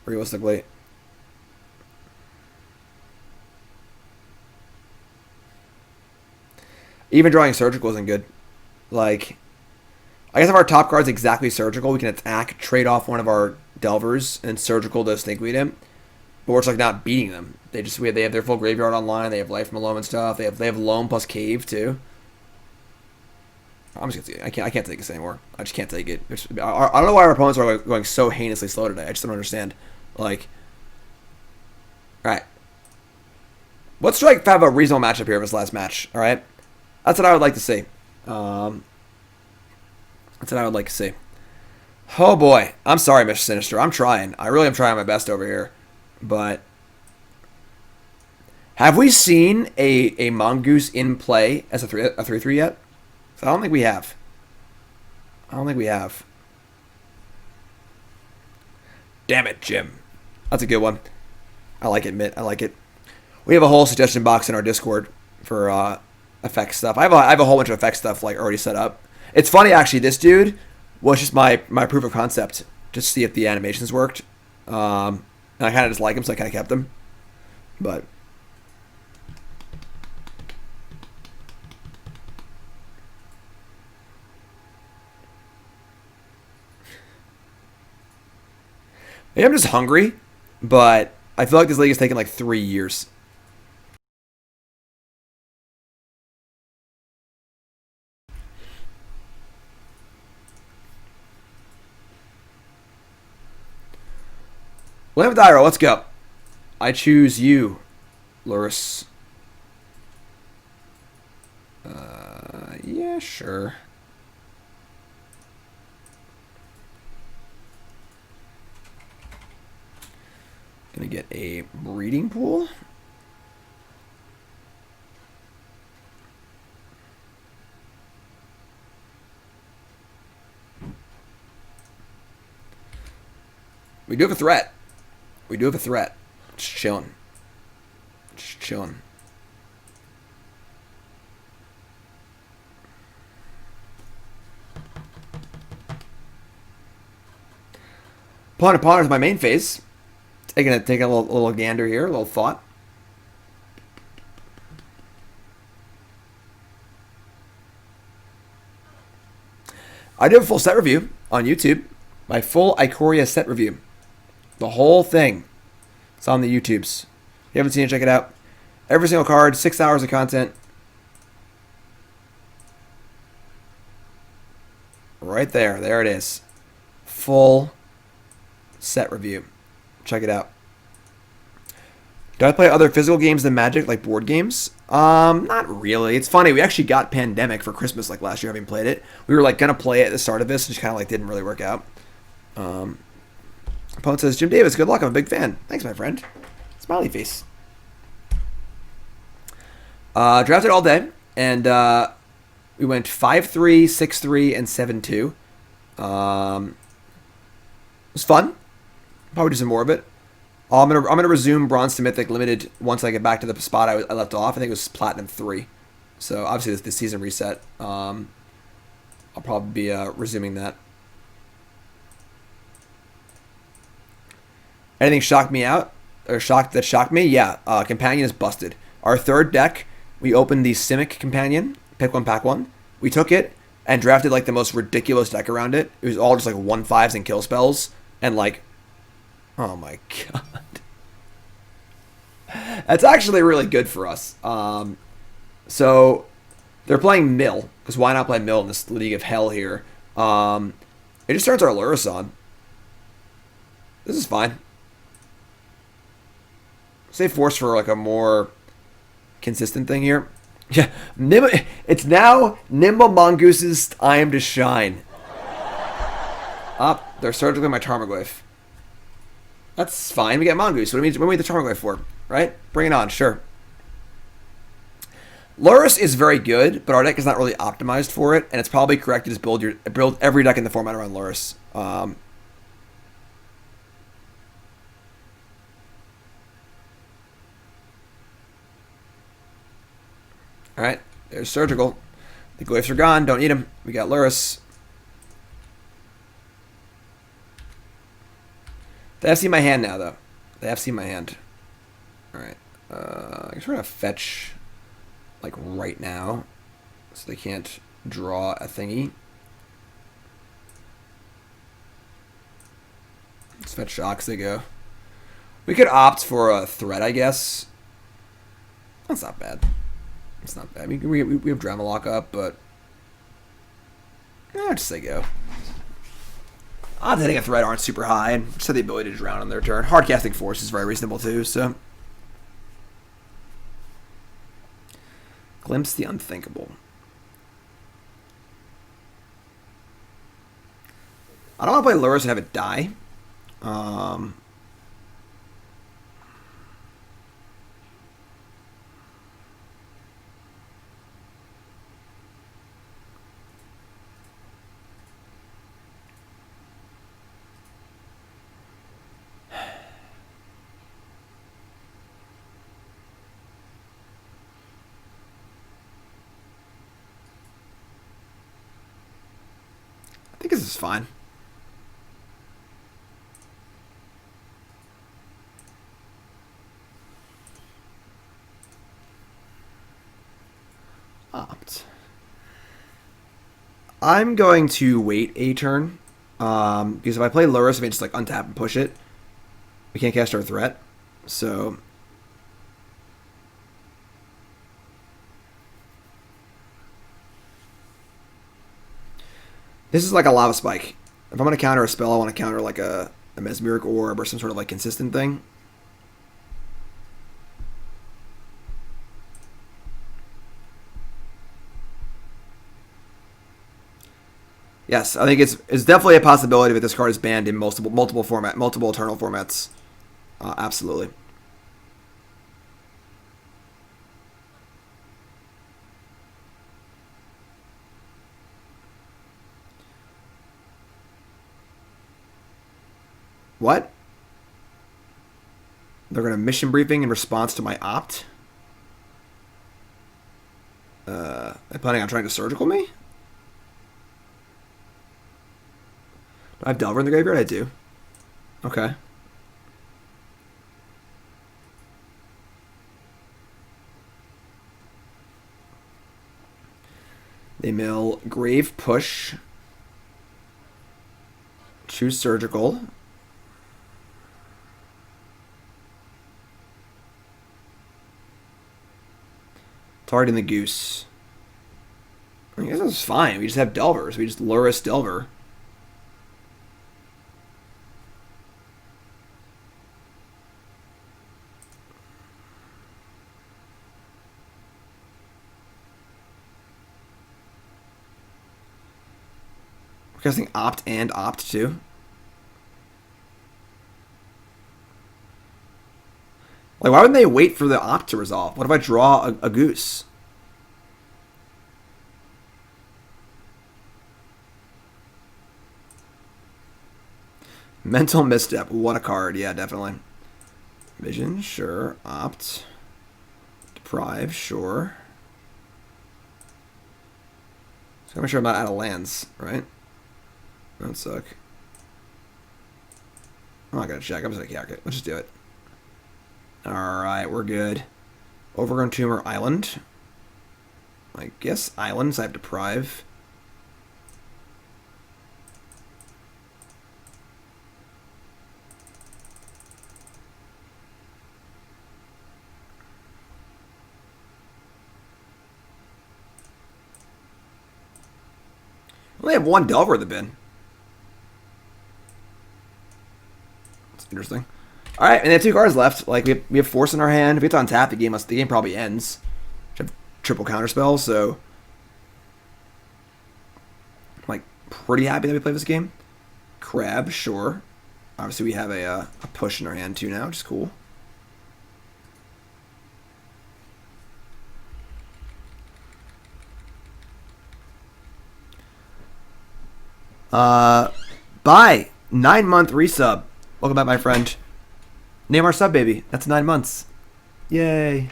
Realistically. Even drawing surgical isn't good. Like, I guess if our top card's exactly surgical, we can attack, trade off one of our delvers, and surgical to stinkweed him. But we're just like not beating them. They have their full graveyard online. They have life from Loam and stuff. They have Loam plus cave too. I'm just gonna. I can't take this anymore. I just can't take it. I don't know why our opponents are going so heinously slow today. I just don't understand. Like, all right, let's try to have a reasonable matchup here of this last match. All right. That's what I would like to see. That's what I would like to see. Oh boy. I'm sorry, Mr. Sinister. I'm trying. I really am trying my best over here. But have we seen a Mongoose in play as a 3/3 yet? I don't think we have. Damn it, Jim. That's a good one. I like it, Mitt. I like it. We have a whole suggestion box in our Discord for effect stuff. I have a whole bunch of effect stuff like already set up. It's funny actually. This dude was just my proof of concept just to see if the animations worked. And I kind of just like him, so I kind of kept him. But maybe I'm just hungry. But I feel like this league has taken like 3 years. Lamb Dyro, let's go. I choose you, Lurrus. Yeah, sure. Gonna get a breeding pool. We do have a threat. Just chilling. Ponder is my main phase. Taking a little gander here, a little thought. I do have a full set review on YouTube. My full Ikoria set review. The whole thing. It's on the YouTubes. If you haven't seen it, check it out. Every single card, 6 hours of content. Right there. There it is. Full set review. Check it out. Do I play other physical games than Magic, like board games? Not really. It's funny. We actually got Pandemic for Christmas, like last year, having played it. We were like gonna play it at the start of this, and just kind of like didn't really work out. Opponent says, Jim Davis, good luck. I'm a big fan. Thanks, my friend. Smiley face. Drafted all day, and we went 5-3, 6-3, and 7-2. It was fun. Probably do some more of it. I'm gonna resume Bronze to Mythic Limited once I get back to the spot I left off. I think it was Platinum 3. So obviously this season reset. I'll probably be resuming that. Anything shocked me out? that shocked me. Yeah, Companion is busted. Our third deck, we opened the Simic Companion, pick one, pack one. We took it and drafted like the most ridiculous deck around it. It was all just like 1/5s and kill spells, and like, oh my god, that's actually really good for us. So they're playing Mill, because why not play Mill in this League of Hell here? It just turns our Lurrus on. This is fine. Save Force for like a more consistent thing here. Yeah, it's now Nimble Mongoose's time to shine. Up, they're surgically my Tarmogoyf. That's fine. We get Mongoose. What do we need the Tarmogoyf for? Right? Bring it on. Sure. Lurrus is very good, but our deck is not really optimized for it, and it's probably correct to just build every deck in the format around Lurrus. Alright, there's Surgical. The Glyphs are gone, don't need them. We got Lurrus. They have seen my hand now, though. They have seen my hand. Alright, I guess we're going to fetch, like, right now, so they can't draw a thingy. Let's fetch Shocks, they go. We could opt for a threat, I guess. That's not bad. It's not bad. We have Dramalock up, but I'd just say go. Odds hitting a threat aren't super high, and just have the ability to drown on their turn. Hard casting Force is very reasonable too, so. Glimpse the Unthinkable. I don't want to play Lurrus and have it die. I think this is fine. Opt. I'm going to wait a turn. Because if I play Lurrus, I may just like untap and push it. We can't cast our threat. So this is like a Lava Spike. If I'm going to counter a spell, I want to counter like a Mesmeric Orb or some sort of like consistent thing. Yes, I think it's definitely a possibility that this card is banned in multiple Eternal formats. Absolutely. What? They're going to mission briefing in response to my opt? They're planning on trying to surgical me? Do I have Delver in the graveyard? I do. Okay. They mill Grave Push. Choose Surgical. Targeting the Goose. I guess that's fine. We just have Delvers. We just Lurrus Delver. We're casting Opt and Opt too. Like, why wouldn't they wait for the Opt to resolve? What if I draw a Goose? Mental Misstep. What a card. Yeah, definitely. Vision, sure. Opt. Deprive, sure. So I'm make sure I'm not out of lands, right? That suck. I'm not gonna check. I'm just gonna calc it. Let's just do it. Alright, we're good. Overgrown Tomb or Island? I guess Islands. I have Deprive. I only have one Delver in the bin. That's interesting. All right, and they have 2 cards left. Like we have Force in our hand. If it's on tap, the game probably ends. We have triple counterspell, so I'm like pretty happy that we played this game. Crab, sure. Obviously, we have a push in our hand too now, which is cool. Bye. 9-month resub. Welcome back, my friend. Name our sub, baby. That's 9 months. Yay.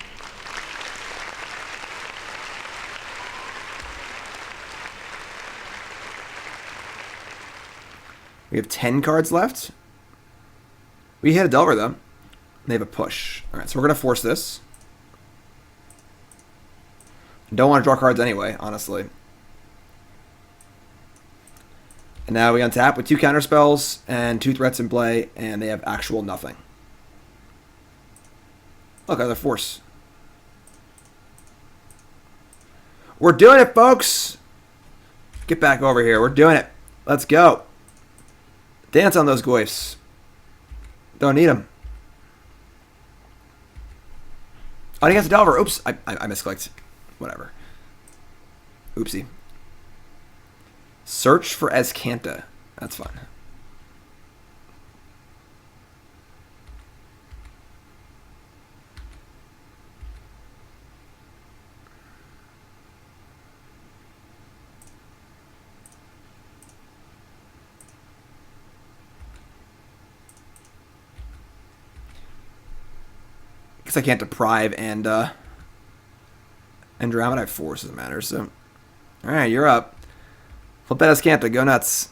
We have 10 cards left. We hit a Delver, though. They have a push. Alright, so we're going to force this. Don't want to draw cards anyway, honestly. And now we untap with 2 counterspells and 2 threats in play, and they have actual nothing. Look, another force. We're doing it, folks! Get back over here. We're doing it. Let's go. Dance on those goyfs. Don't need them. Oh, he gets a Delver. Oops, I misclicked. Whatever. Oopsie. Search for Azcanta. That's fun. Guess I can't Deprive and Andromeda Force, doesn't matter, so. Alright, you're up. Flip that Azcanta, go nuts.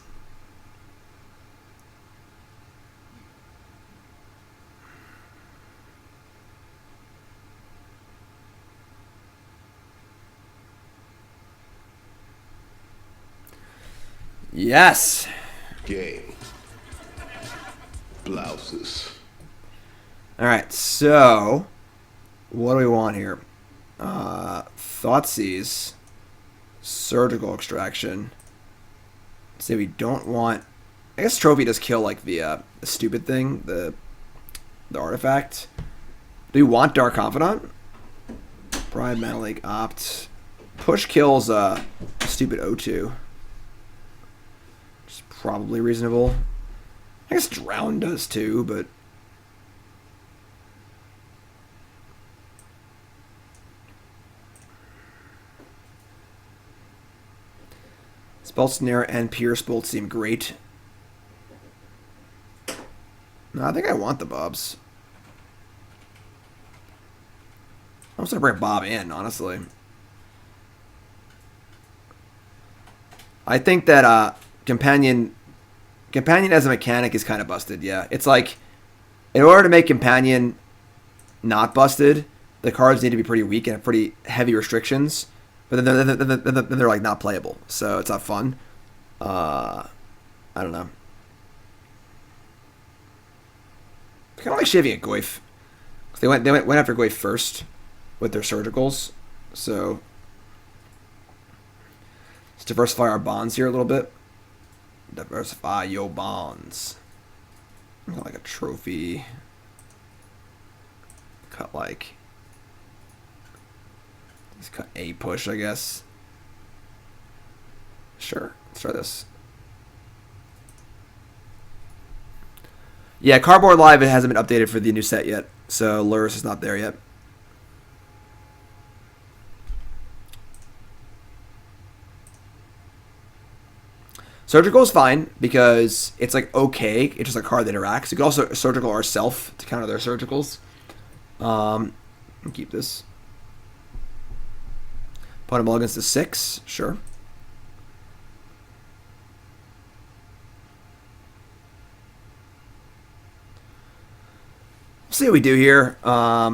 Yes. Game. Blouses. Alright, so what do we want here? Thoughtseize. Surgical Extraction. Say we don't want. I guess Trophy does kill like the stupid thing, the artifact. Do we want Dark Confidant? Pride, Mana Lake, Opt. Push kills stupid O2. Which is probably reasonable. I guess Drown does too, but. Spell Snare and Pierce both seem great. No, I think I want the Bobs. I'm just going to bring Bob in, honestly. I think that Companion as a mechanic is kind of busted, yeah. It's like, in order to make Companion not busted, the cards need to be pretty weak and have pretty heavy restrictions. But then they're like not playable, so it's not fun. I don't know. It's kind of like shaving a Goyf. They went after Goyf first with their surgicals, so let's diversify our bonds here a little bit. Diversify your bonds. Like a trophy. Cut like. Let's cut a push, I guess. Sure, let's try this. Yeah, Cardboard Live, it hasn't been updated for the new set yet, so Lurrus is not there yet. Surgical is fine because it's like okay. It's just a card that interacts. You can also surgical ourself to counter their surgicals. Keep this. Put mulligans to 6, sure. see what we do here. All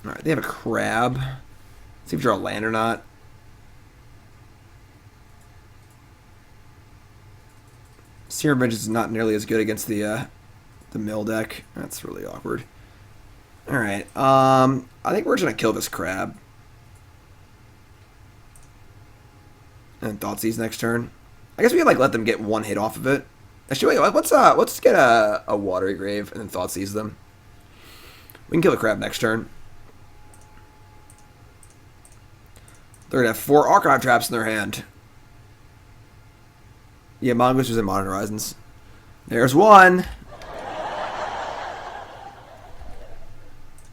right, they have a crab. See if we draw a land or not. Serum Visions is not nearly as good against the mill deck. That's really awkward. All right. I think we're just gonna kill this crab. And Thoughtseize next turn. I guess we can like let them get one hit off of it. Actually, wait, let's get a Watery Grave and then Thoughtseize them. We can kill the crab next turn. They're gonna have 4 Archive Traps in their hand. Yeah, Mongoose was in Modern Horizons. There's one.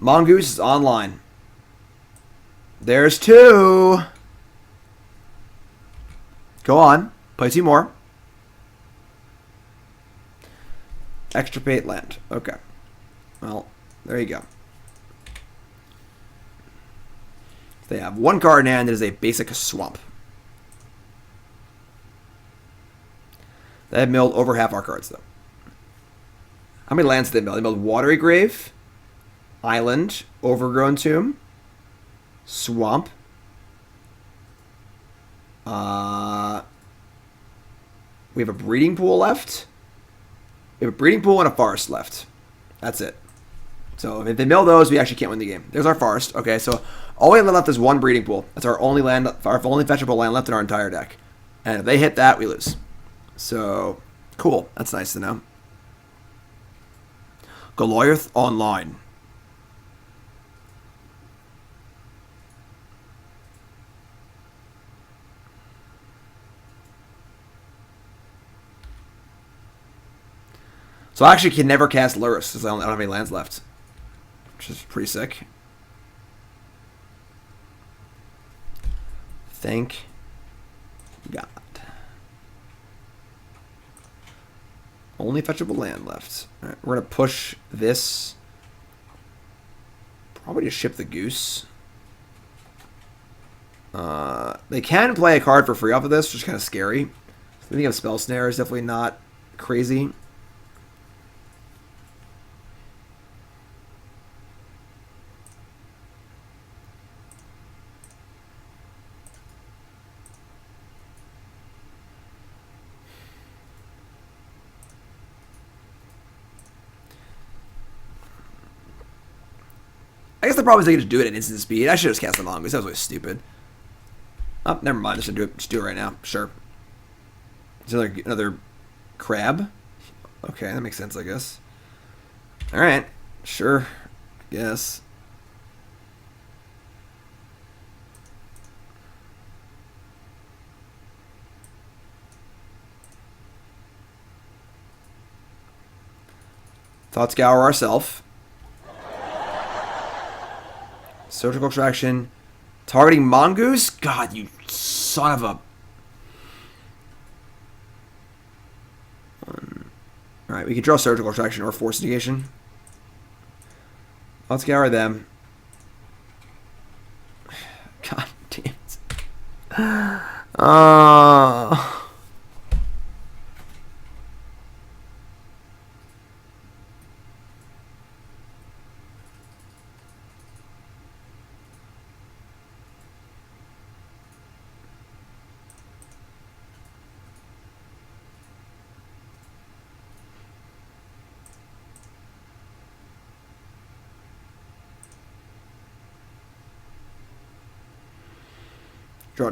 Mongoose is online. There's 2. Go on. Play 2 more. Extirpate land. Okay. Well, there you go. They have 1 card in hand that is a basic swamp. They have milled over half our cards, though. How many lands did they mill? They milled Watery Grave, Island, Overgrown Tomb, Swamp. We have a Breeding Pool left. We have a Breeding Pool and a Forest left. That's it. So if they mill those, we actually can't win the game. There's our Forest. Okay, so all we have left is 1 Breeding Pool. That's our only land, our only fetchable land left in our entire deck. And if they hit that, we lose. So, cool. That's nice to know. Goliath online. So I actually can never cast Lurrus because I don't have any lands left. Which is pretty sick. Thank God. Only fetchable land left. All right, we're going to push this. Probably just ship the Goose. They can play a card for free off of this, which is kind of scary. I think of Spell Snare is definitely not crazy. I guess the problem is they can just do it at instant speed. I should have just cast the Mongoose. That was really stupid. Oh, never mind. Just do it right now. Sure. Is there another crab? Okay, that makes sense, I guess. All right. Sure. Yes. Thought Scour ourselves. Surgical Extraction. Targeting Mongoose? God, you son of a... Alright, we can draw Surgical Extraction or Force of Negation. Let's scour them. God damn it.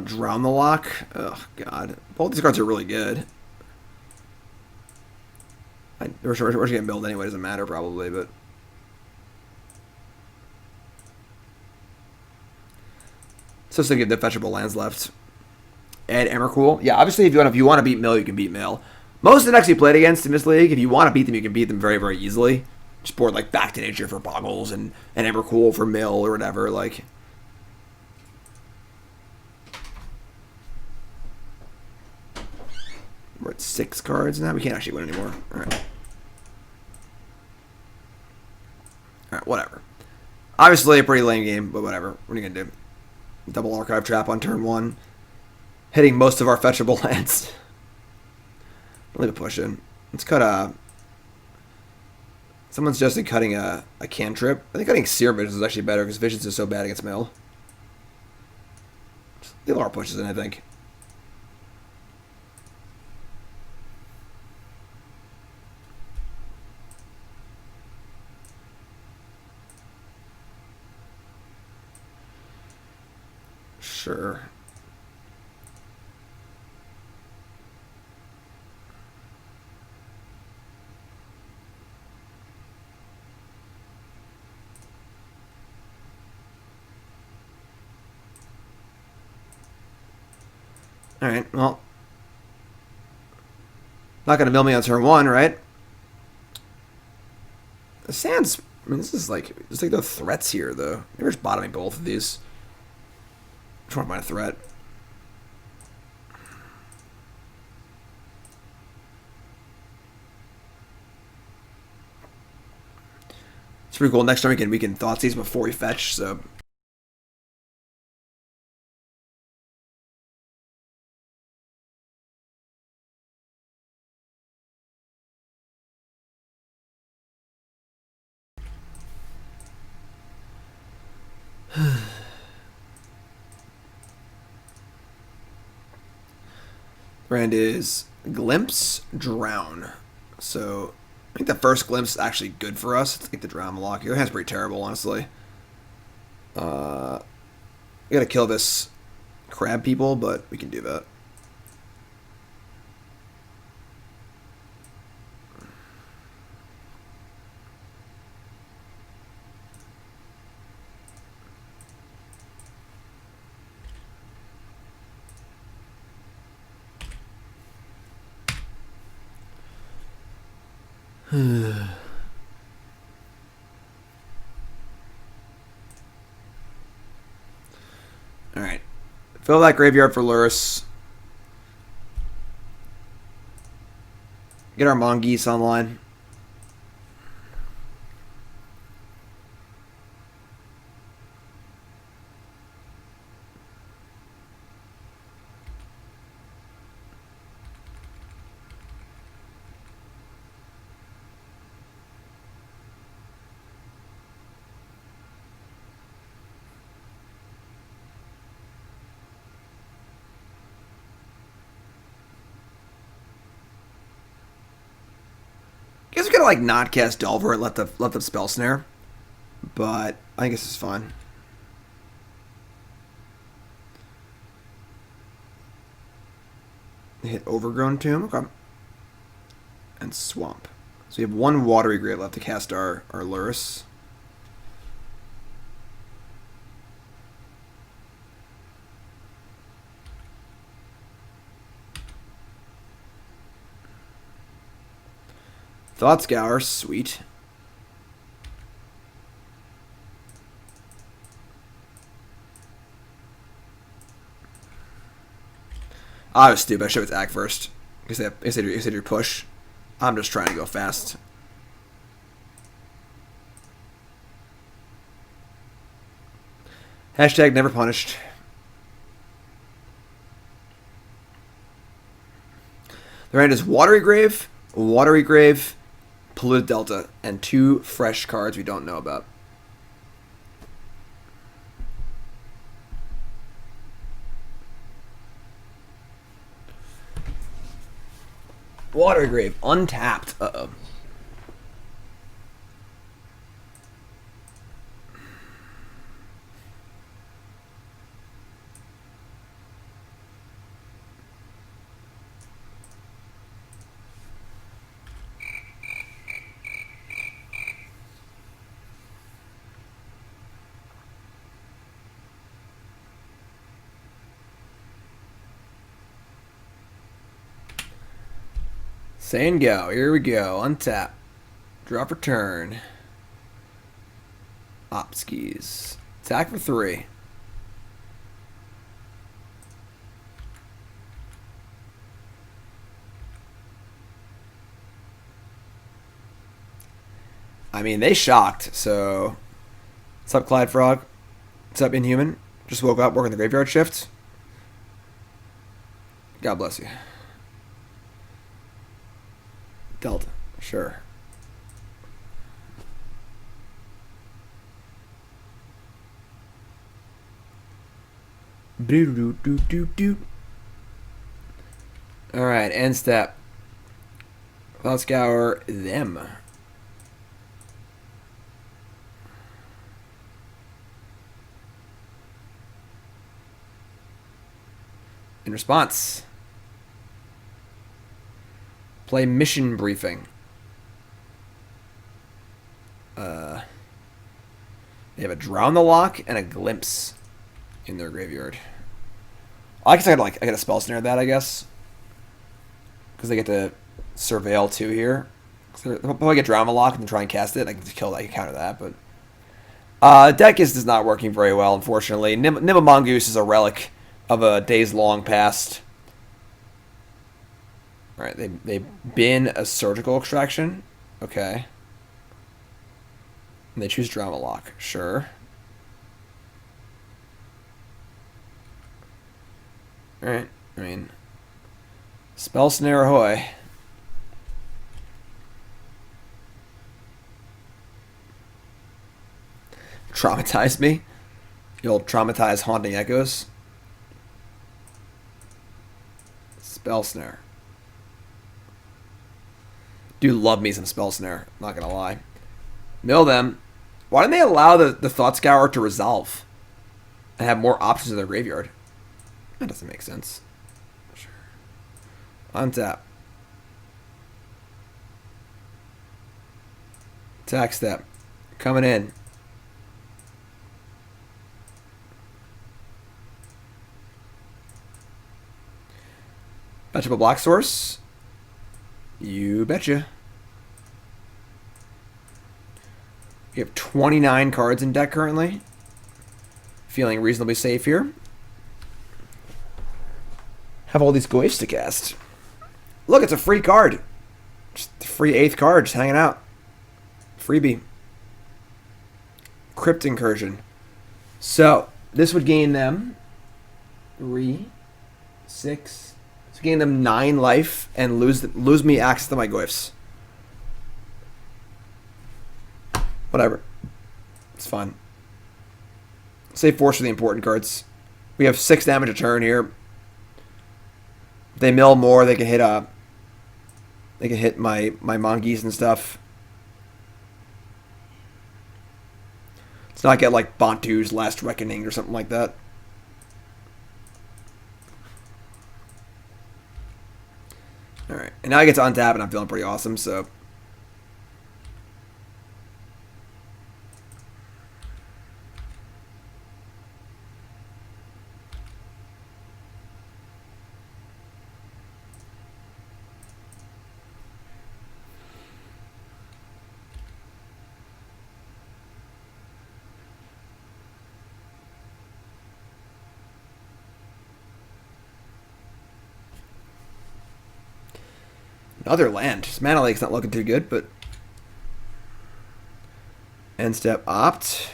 Drown the Loch. Oh, God. Both these cards are really good. We're just going to build anyway. Doesn't matter, probably, but... So still get the fetchable lands left. Add Emrakul. Yeah, obviously, if you want to beat Mill, you can beat Mill. Most of the decks you played against in this league, if you want to beat them, you can beat them very, very easily. Just board, like, Back to Nature for Boggles and Emrakul for Mill or whatever, like... We're at 6 cards now. We can't actually win anymore. Alright. Alright, whatever. Obviously a pretty lame game, but whatever. What are you going to do? Double Archive Trap on turn 1. Hitting most of our fetchable lands. I'll leave a push in. Let's Someone's just cutting a cantrip. I think cutting Serum Visions is actually better because Visions is so bad against melee. Leave our pushes in, I think. Sure. Alright, well. Not gonna mill me on turn 1, right? The Sands, I mean, this is like, there's like no threats here, though. Maybe just bottoming both of these. I just want to find a threat. It's pretty cool. Next time we can Thoughtseize before we fetch, so. Brand is Glimpse, Drown. So I think the first Glimpse is actually good for us. Let's get the Drown Loch. Your hand's pretty terrible, honestly. We gotta kill this crab people, but we can do that. Alright. Fill that graveyard for Lurrus. Get our Mongoose online. I guess we could like not cast Delver and let the Spell Snare, but I think this is fine. Hit Overgrown Tomb, okay, and Swamp. So we have one Watery Grave left to cast our Lurrus. Thought Scour, sweet. I was stupid. I should have attacked first. I said your push. I'm just trying to go fast. Hashtag never punished. The hand is Watery Grave, Polluted Delta, and 2 fresh cards we don't know about. Watery Grave, untapped. Uh-oh. Saying go. Here we go. Untap. Drop return. Opskis. Attack for 3. I mean, they shocked, so... What's up, Clyde Frog? What's up, Inhuman? Just woke up working the graveyard shift. God bless you. Delta, sure. Alright, end step. Thought Scour them. In response, play mission briefing. They have a Drown the Loch and a Glimpse in their graveyard. I guess I got a Spell Snare that, I guess, because they get to Surveil 2 here. They'll probably get Drown the Loch and then try and cast it. I can kill that. I can counter that, but deck is not working very well, unfortunately. Nimble Mongoose is a relic of a days long past. All right, they bin a Surgical Extraction. Okay. And they choose Drama Lock. Sure. Alright, I mean, Spell Snare ahoy. Traumatize me? You'll traumatize Haunting Echoes. Spell Snare. Do love me some Spell Snare, not gonna lie. Mill them. Why didn't they allow the Thought Scour to resolve and have more options in their graveyard? That doesn't make sense. Sure. Untap. Attack step. Coming in. Fetchable Black Source. You betcha. You have 29 cards in deck currently. Feeling reasonably safe here. Have all these Goyfs to cast. Look, it's a free card. Just a free 8th card just hanging out. Freebie. Crypt Incursion. So, this would gain them 3, 6. So gain them 9 life and lose me access to my Goyfs. Whatever. It's fine. Save Force for the important cards. We have 6 damage a turn here. If they mill more, they can hit my Mongoose and stuff. Let's not get like Bantu's Last Reckoning or something like that. Alright. And now I get to untap and I'm feeling pretty awesome, so another land. His Mana Lake's not looking too good, but end step opt.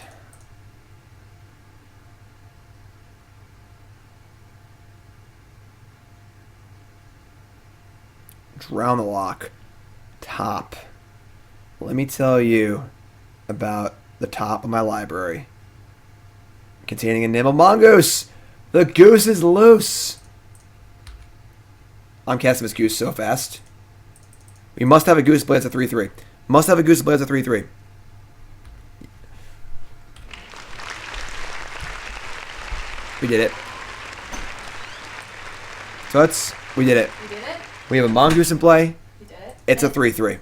Drown the Loch. Top. Let me tell you about the top of my library. Containing a Nimble Mongoose. The Goose is loose. I'm casting this Goose so fast. We must have a Goose Blades at 3/3. Must have a Goose Blades at 3/3. We did it. We did it. We did it? We have a Mongoose in play. We did it? It's a 3/3.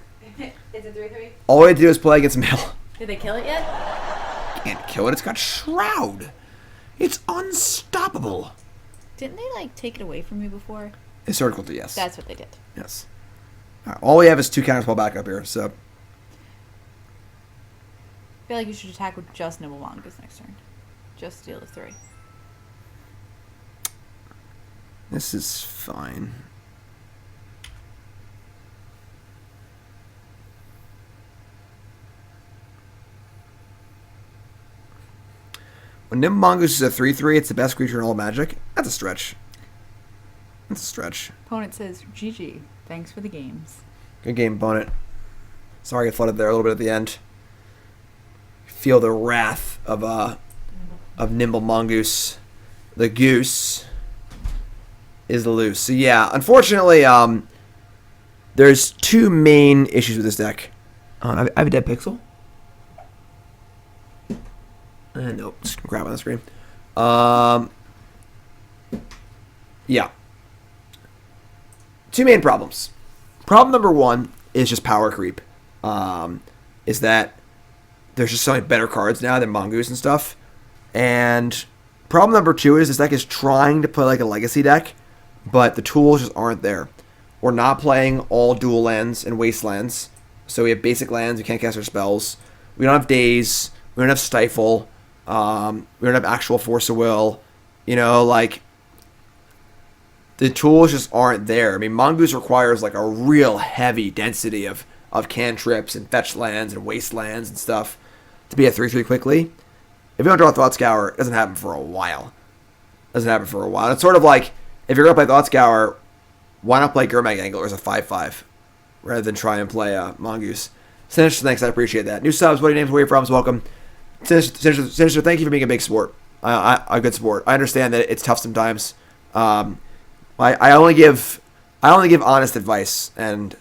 It's a 3/3? All we have to do is play against Mill. Did they kill it yet? Can't kill it. It's got Shroud. It's unstoppable. Didn't they like take it away from me before? It's Surgical to yes. That's what they did. Yes. All we have is 2 counters while back up here, so. I feel like you should attack with just Nimble Mongoose next turn. Just steal the 3. This is fine. When Nimble Mongoose is a 3/3, it's the best creature in all Magic. That's a stretch. That's a stretch. Opponent says, GG. Thanks for the games. Good game, opponent. Sorry I flooded there a little bit at the end. Feel the wrath of Nimble Mongoose The Goose is loose. So yeah, unfortunately, there's two main issues with this deck. I have a dead pixel. Nope, just grab on the screen. Yeah. Two main problems. Problem number one is just power creep. Is that there's just so many better cards now than Mongoose and stuff. And problem number two is this deck is trying to play like a legacy deck, but the tools just aren't there. We're not playing all dual lands and wastelands. So we have basic lands, we can't cast our spells. We don't have Daze, we don't have Stifle, we don't have actual Force of Will. You know, like, the tools just aren't there. I mean, Mongoose requires like a real heavy density of cantrips and fetch lands and wastelands and stuff to be a 3/3 quickly. If you don't draw a Thought Scour, it doesn't happen for a while. It's sort of like, if you're going to play Thought Scour, why not play Gurmag Angler as a 5/5 rather than try and play Mongoose? Sinister, thanks, I appreciate that. New subs, what are your names, where are you from? Welcome. Sinister, thank you for being a big sport. A good sport. I understand that it's tough sometimes. I only give honest advice, and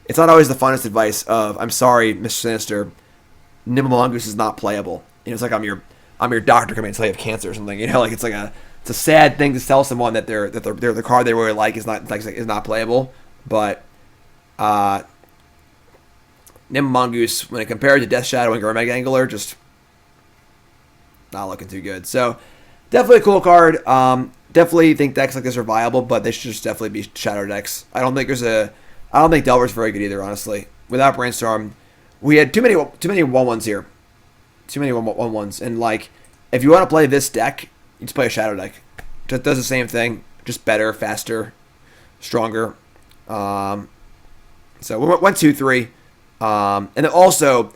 it's not always the funnest advice of, I'm sorry, Mr. Sinister, Nimble Mongoose is not playable. You know, it's like I'm your doctor coming to tell you have cancer or something. You know, like it's a sad thing to tell someone that the card they really like is not playable. But Nimble Mongoose, when it compared to Death Shadow and Gurmag Angler, just not looking too good. So definitely a cool card. Definitely think decks like this are viable, but they should just definitely be Shadow decks. I don't think Delver's very good either, honestly. Without Brainstorm, we had too many 1/1s here. Too many 1/1s. And like, if you want to play this deck, you just play a Shadow deck. Just does the same thing, just better, faster, stronger. So we went 2-3. And then also,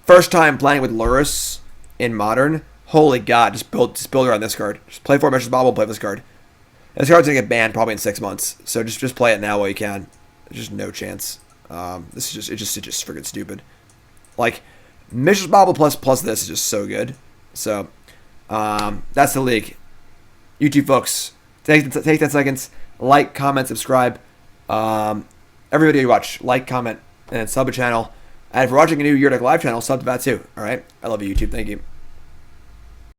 first time playing with Lurrus in Modern. Holy God, just build around this card. Just play 4 Mesh's Bauble, play this card. This card's going to get banned probably in 6 months. So just play it now while you can. There's just no chance. This is just freaking stupid. Like, Mesh's Bauble plus this is just so good. So, that's the league. YouTube folks, take 10 seconds. Like, comment, subscribe. Every video you watch, like, comment, and sub a channel. And if you're watching a new Year Deck Live channel, sub to that too. Alright? I love you, YouTube. Thank you.